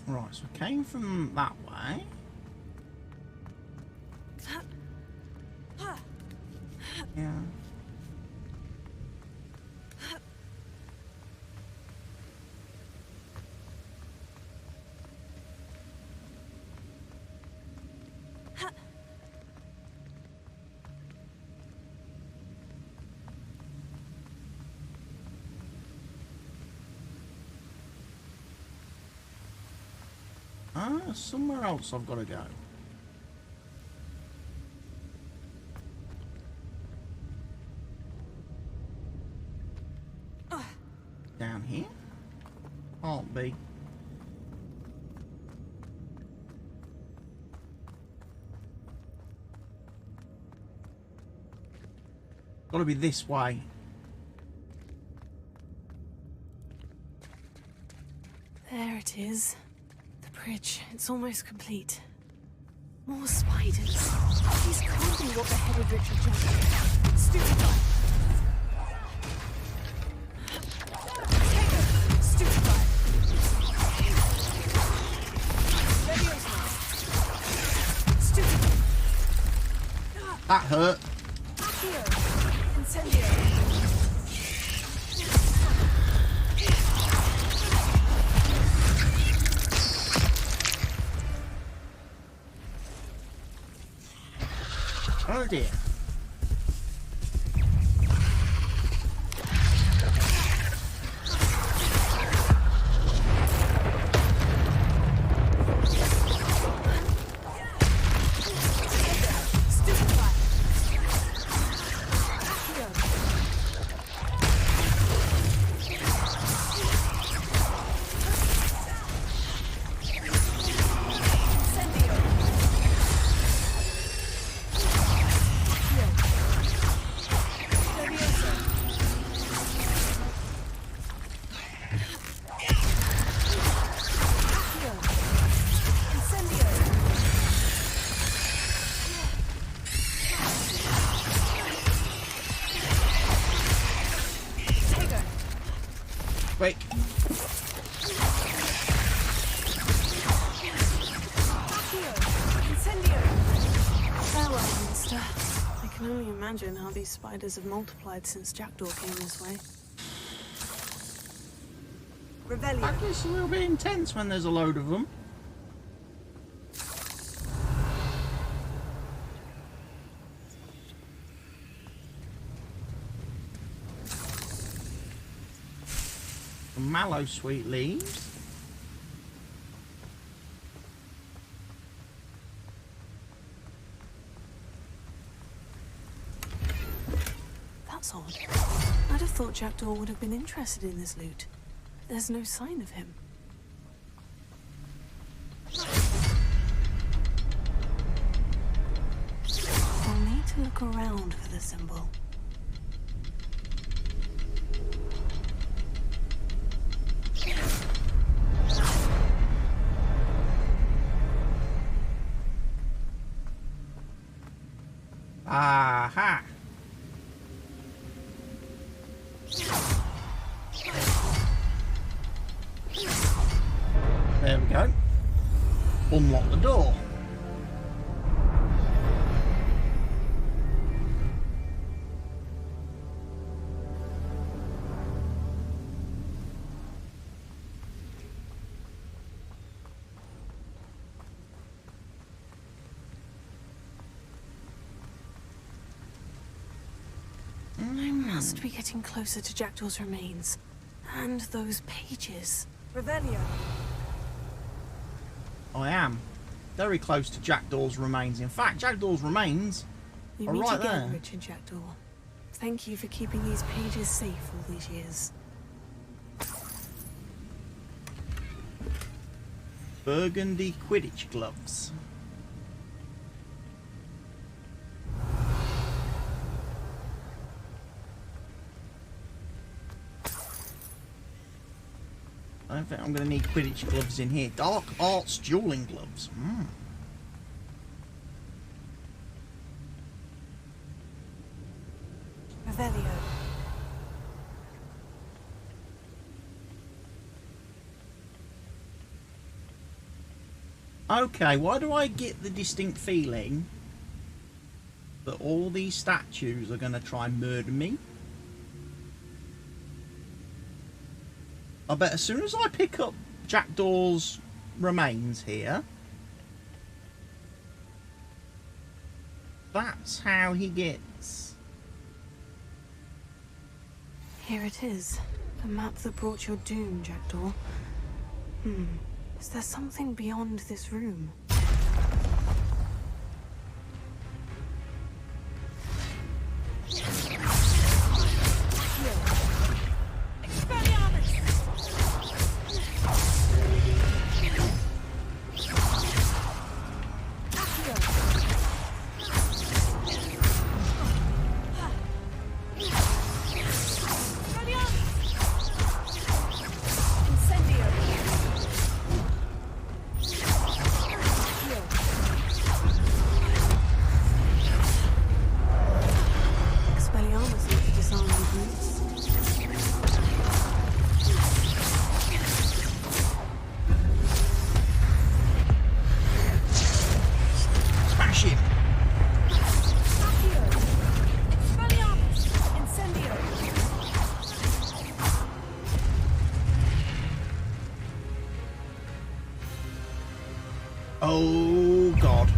Right, so I came from that way. Yeah. Ah, somewhere else I've got to go. Down here? Can't be. Got to be this way. There it is. Bridge. It's almost complete. More spiders. These can't be what beheaded Richard Johnson. Stupid guy. Stupid guy. Stupid. That hurt. Incendio. Oh dear. Quick. Farewell, Minister. I can only imagine how these spiders have multiplied since Jackdaw came this way. Rebellion. That gets a little bit intense when there's a load of them. Mallow sweet leaves. That's odd. I'd have thought Jackdaw would have been interested in this loot. There's no sign of him. I'll need to look around for the symbol. Aha! There we go. Unlock the door. I must be getting closer to Jackdaw's remains. And those pages. Revelio. I am very close to Jackdaw's remains. In fact, Jackdaw's remains We are meet right again, there. Richard Jackdaw. Thank you for keeping these pages safe all these years. Burgundy Quidditch gloves. I don't think I'm going to need Quidditch gloves in here. Dark Arts dueling gloves. Revelio. Okay, why do I get the distinct feeling that all these statues are going to try and murder me? I bet as soon as I pick up Jackdaw's remains here, that's how he gets. Here it is. The map that brought your doom, Jackdaw. Is there something beyond this room? Oh god.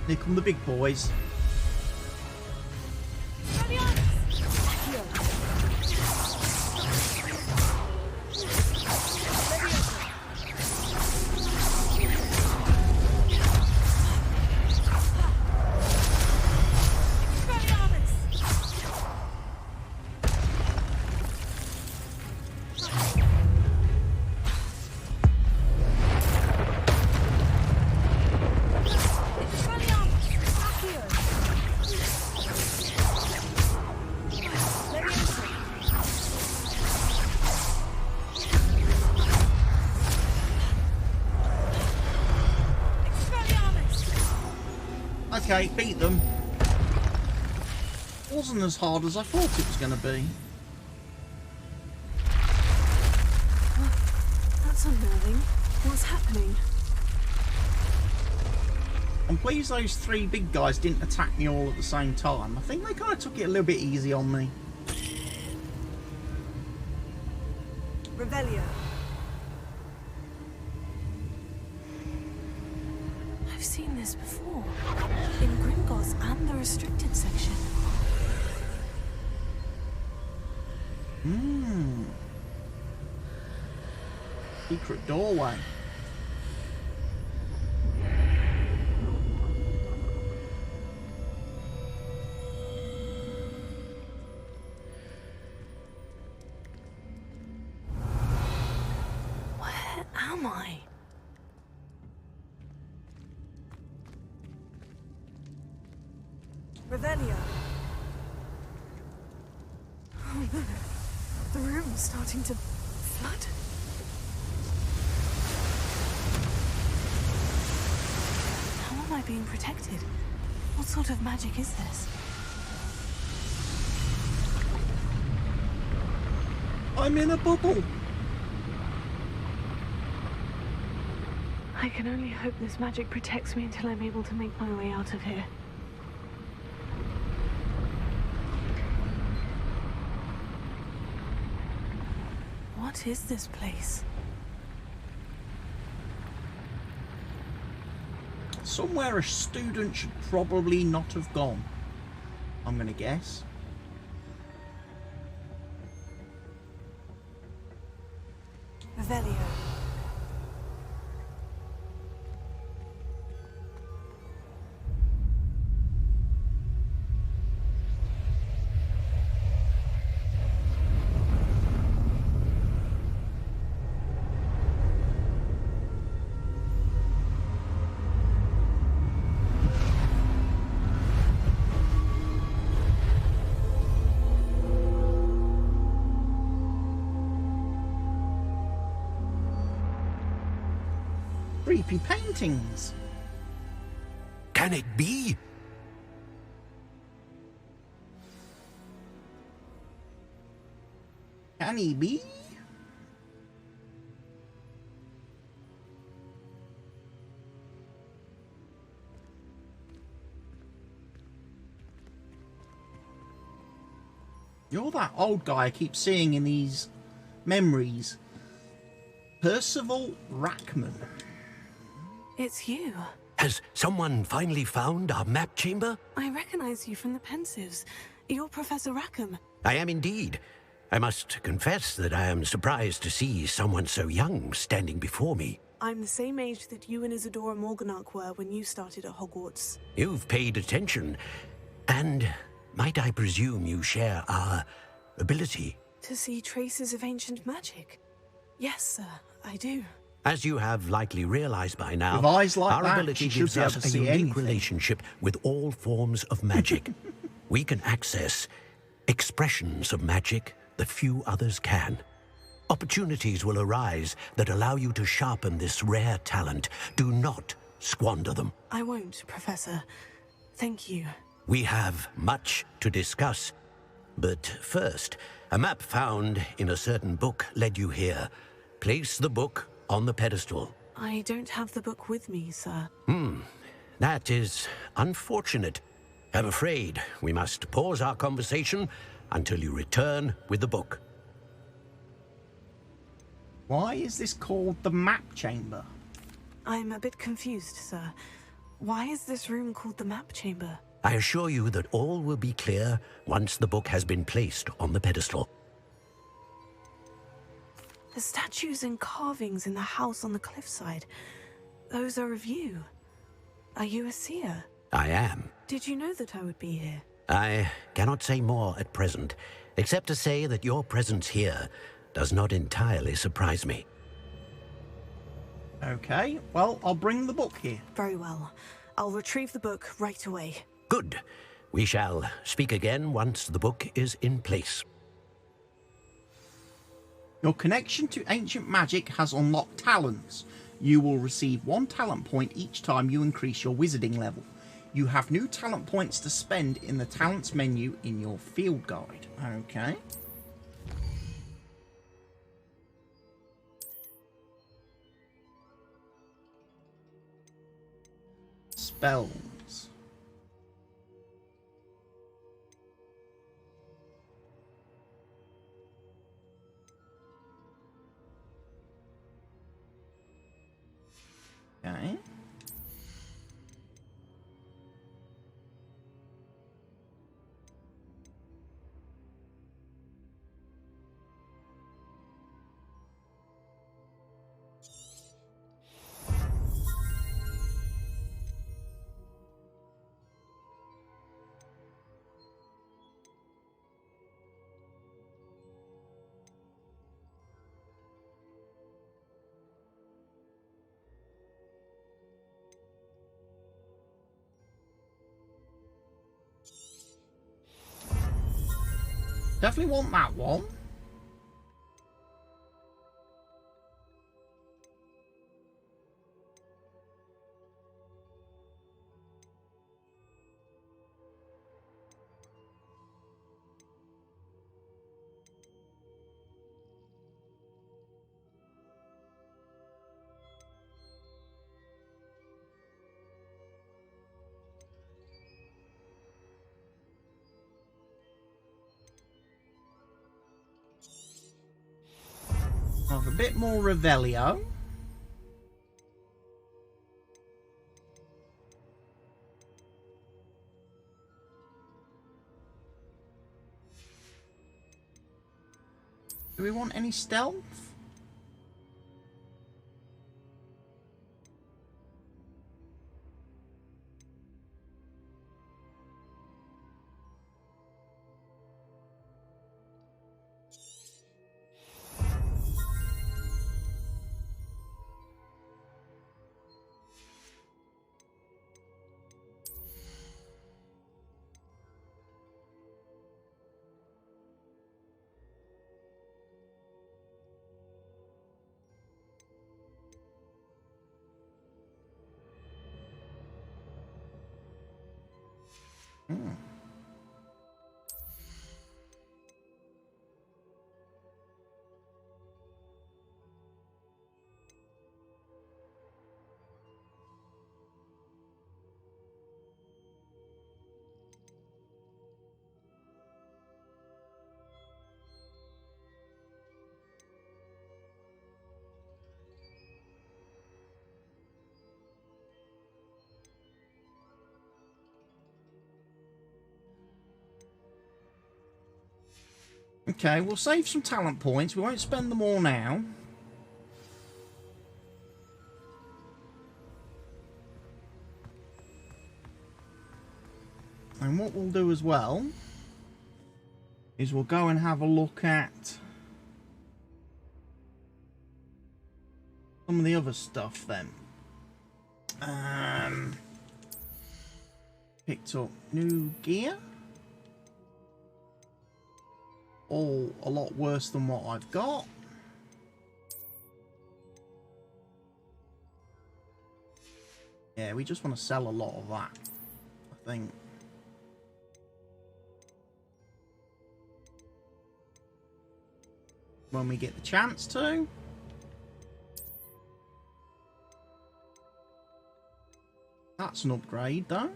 Here come the big boys. Okay, beat them. Wasn't as hard as I thought it was going to be. That's unnerving. What's happening? I'm pleased those three big guys didn't attack me all at the same time. I think they kind of took it a little bit easy on me. Revelio. I've seen this before. In Gringotts and the restricted section. Secret doorway. Where am I? Revelio. Oh no. The room's starting to flood. How am I being protected? What sort of magic is this? I'm in a bubble. I can only hope this magic protects me until I'm able to make my way out of here. What is this place? Somewhere a student should probably not have gone, I'm gonna guess. Revelio. creepy paintings. Can it be? Can he be? You're that old guy I keep seeing in these memories. Percival Rackman. It's you. Has someone finally found our map chamber? I recognize you from the Pensives. You're Professor Rackham. I am indeed. I must confess that I am surprised to see someone so young standing before me. I'm the same age that you and Isadora Morganach were when you started at Hogwarts. You've paid attention, and might I presume you share our ability? To see traces of ancient magic? Yes, sir, I do. As you have likely realized by now, With eyes like our that, ability you should gives be able us to a see unique anything. relationship with all forms of magic. We can access expressions of magic that few others can. Opportunities will arise that allow you to sharpen this rare talent. Do not squander them. I won't, Professor. Thank you. We have much to discuss. But first, a map found in a certain book led you here. Place the book on the pedestal. I don't have the book with me, sir. That is unfortunate. I'm afraid we must pause our conversation until you return with the book. Why is this called the map chamber? I'm a bit confused, sir. Why is this room called the map chamber? I assure you that all will be clear once the book has been placed on the pedestal. The statues and carvings in the house on the cliffside. Those are of you. Are you a seer? I am. Did you know that I would be here? I cannot say more at present, except to say that your presence here does not entirely surprise me. Okay, well, I'll bring the book here. Very well. I'll retrieve the book right away. Good. We shall speak again once the book is in place. Your connection to ancient magic has unlocked talents. You will receive 1 talent point each time you increase your wizarding level. You have new talent points to spend in the talents menu in your field guide. Okay. Spells. Okay. Definitely want that one. Have a bit more Revelio. Do we want any stealth? Okay, we'll save some talent points. We won't spend them all now. And what we'll do as well is we'll go and have a look at some of the other stuff then. Picked up new gear. All a lot worse than what I've got. Yeah, we just want to sell a lot of that, I think. When we get the chance to. That's an upgrade though.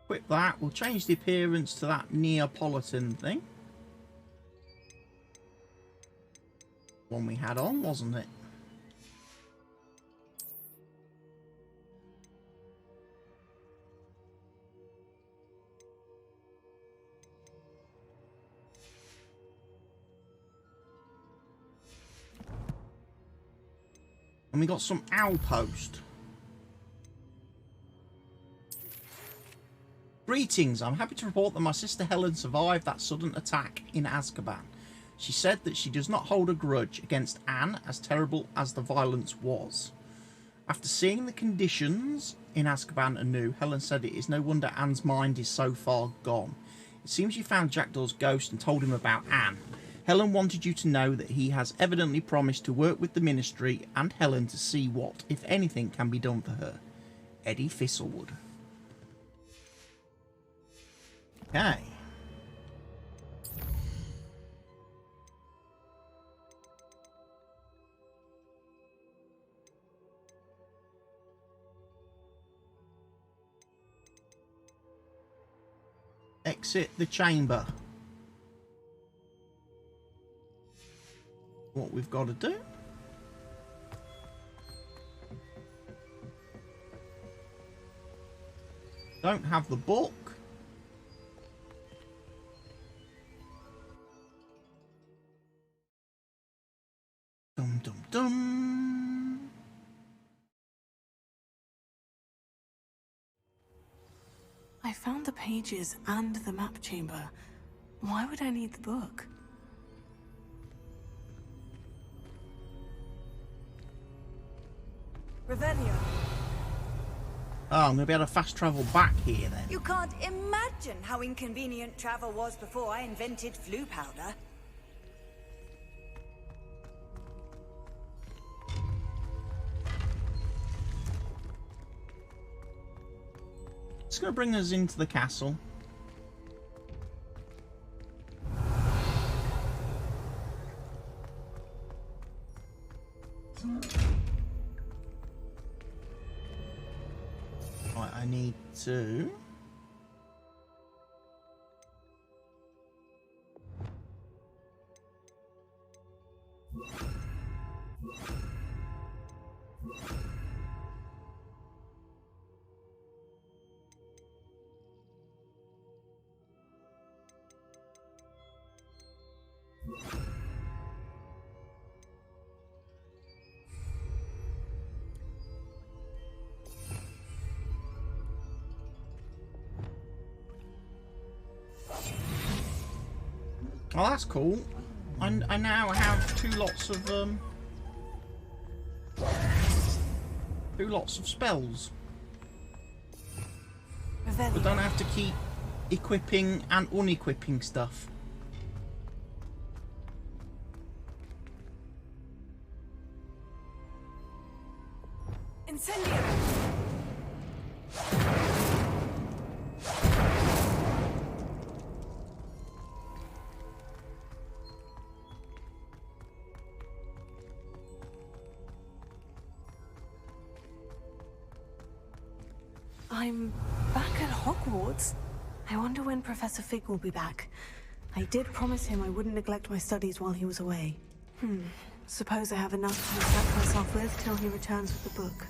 Equip that. We'll change the appearance to that Neapolitan thing. One we had on, wasn't it? And we got some outpost. Greetings, I'm happy to report that my sister Helen survived that sudden attack in Azkaban. She said that she does not hold a grudge against Anne, as terrible as the violence was. After seeing the conditions in Azkaban anew, Helen said it is no wonder Anne's mind is so far gone. It seems you found Jackdaw's ghost and told him about Anne. Helen wanted you to know that he has evidently promised to work with the Ministry and Helen to see what, if anything, can be done for her. Eddie Thistlewood. Okay. Exit the chamber. What we've got to do. Don't have the book. Dum dum dum. I found the pages and the map chamber. Why would I need the book? Revelio. Oh, I'm going to be able to fast travel back here then. You can't imagine how inconvenient travel was before I invented flu powder. It's going to bring us into the castle. Right, I need to... Oh, that's cool. I now have two lots of spells. I don't have to keep equipping and unequipping stuff. Incendio. I'm back at Hogwarts. I wonder when Professor Fig will be back. I did promise him I wouldn't neglect my studies while he was away. Suppose I have enough to distract myself with till he returns with the book.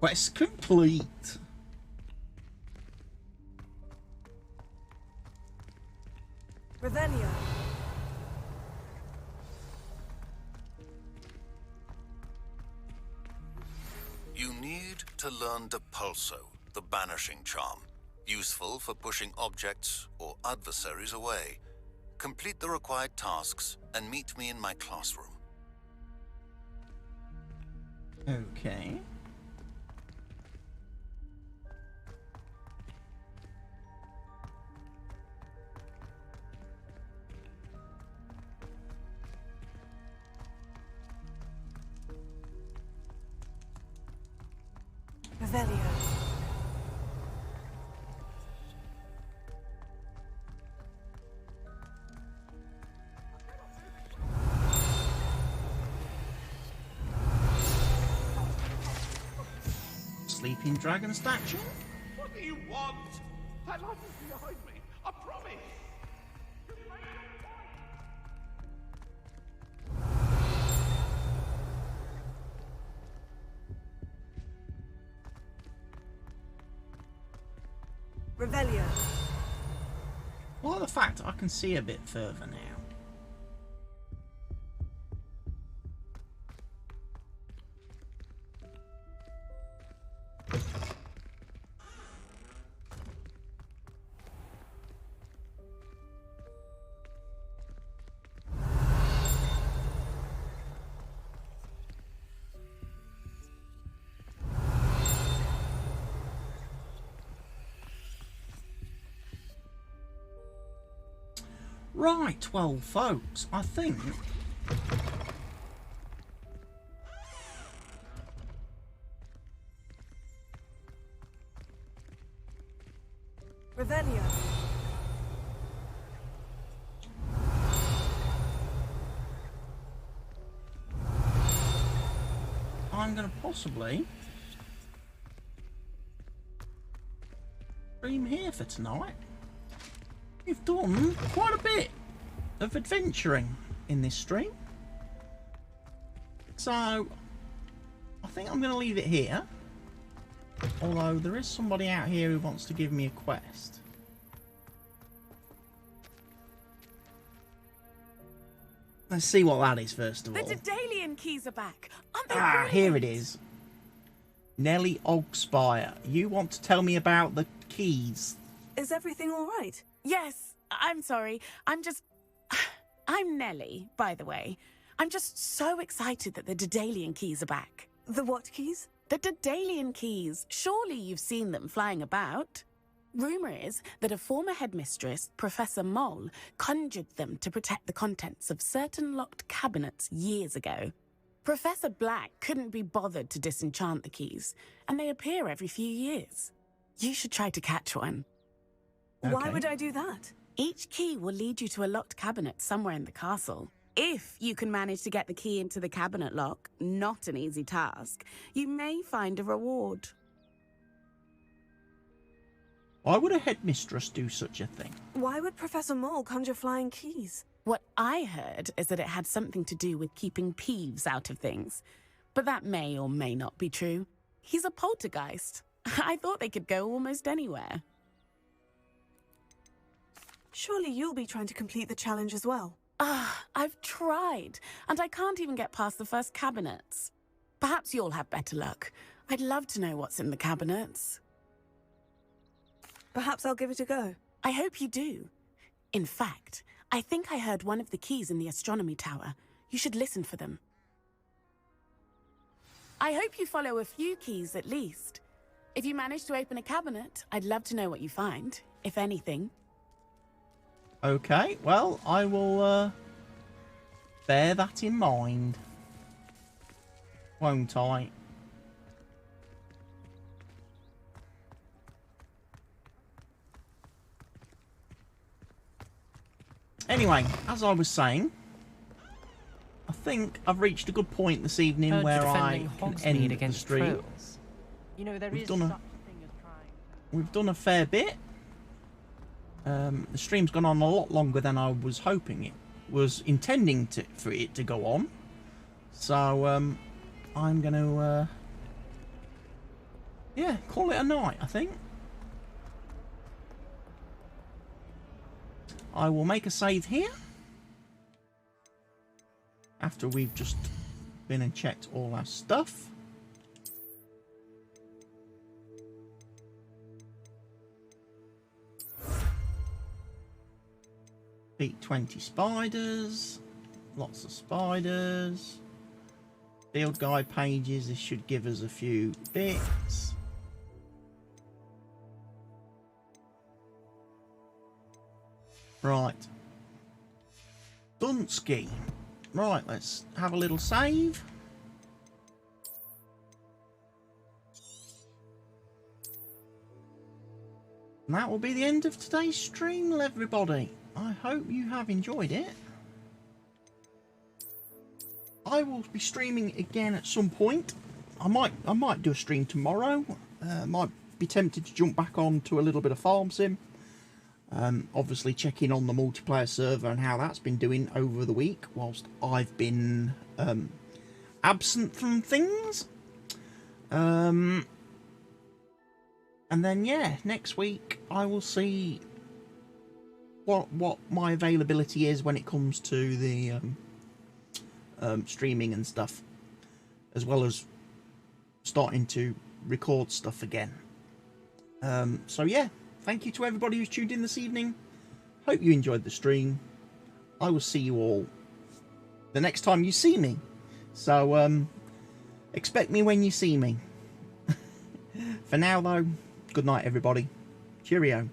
Quest complete. Revelio. You need to learn Depulso, the banishing charm. Useful for pushing objects or adversaries away. Complete the required tasks and meet me in my classroom. Okay. Revelio. Sleeping dragon statue? What do you want? That light is behind me. I promise. Revelio. I like the fact I can see a bit further now. Right, well, folks, I think Revelio. I'm going to possibly stream here for tonight. We've done quite a bit of adventuring in this stream, so I think I'm going to leave it here, although there is somebody out here who wants to give me a quest. Let's see what that is first of The all. Daedalian keys are back. Aren't they Ah, brilliant? here it is. Nellie Ogspire, you want to tell me about the keys? Is everything all right? Yes. I'm sorry. I'm Nellie, by the way. I'm just so excited that the Daedalian keys are back. The what keys? The Daedalian keys. Surely you've seen them flying about. Rumour is that a former headmistress, Professor Moll, conjured them to protect the contents of certain locked cabinets years ago. Professor Black couldn't be bothered to disenchant the keys, and they appear every few years. You should try to catch one. Why would I do that? Each key will lead you to a locked cabinet somewhere in the castle. If you can manage to get the key into the cabinet lock, not an easy task, you may find a reward. Why would a headmistress do such a thing? Why would Professor Moll conjure flying keys? What I heard is that it had something to do with keeping Peeves out of things. But that may or may not be true. He's a poltergeist. I thought they could go almost anywhere. Surely you'll be trying to complete the challenge as well. I've tried, and I can't even get past the first cabinets. Perhaps you'll have better luck. I'd love to know what's in the cabinets. Perhaps I'll give it a go. I hope you do. In fact, I think I heard one of the keys in the astronomy tower. You should listen for them. I hope you follow a few keys at least. If you manage to open a cabinet, I'd love to know what you find, if anything. Okay, well, I will bear that in mind, won't I? Anyway, as I was saying, I think I've reached a good point this evening Heard where you're I defending can Hogsmeade end the against stream. trolls. You know, there We've is done such a- a thing as trying. We've done a fair bit. The stream's gone on a lot longer than I was hoping it was intending for it to go on. So I'm going to yeah, call it a night, I think. I will make a save here after we've just been and checked all our stuff. Beat 20 spiders, lots of spiders. Field guide pages, this should give us a few bits. Right. Dunsky. Right, let's have a little save. And that will be the end of today's stream, everybody. I hope you have enjoyed it. I will be streaming again at some point. I might do a stream tomorrow. Might be tempted to jump back on to a little bit of Farm Sim. Obviously checking on the multiplayer server and how that's been doing over the week whilst I've been absent from things. And then yeah, next week I will see what my availability is when it comes to the streaming and stuff, as well as starting to record stuff again. So yeah, thank you to everybody who's tuned in this evening. Hope you enjoyed the stream. I will see you all the next time you see me. So expect me when you see me. For now though, good night everybody. Cheerio.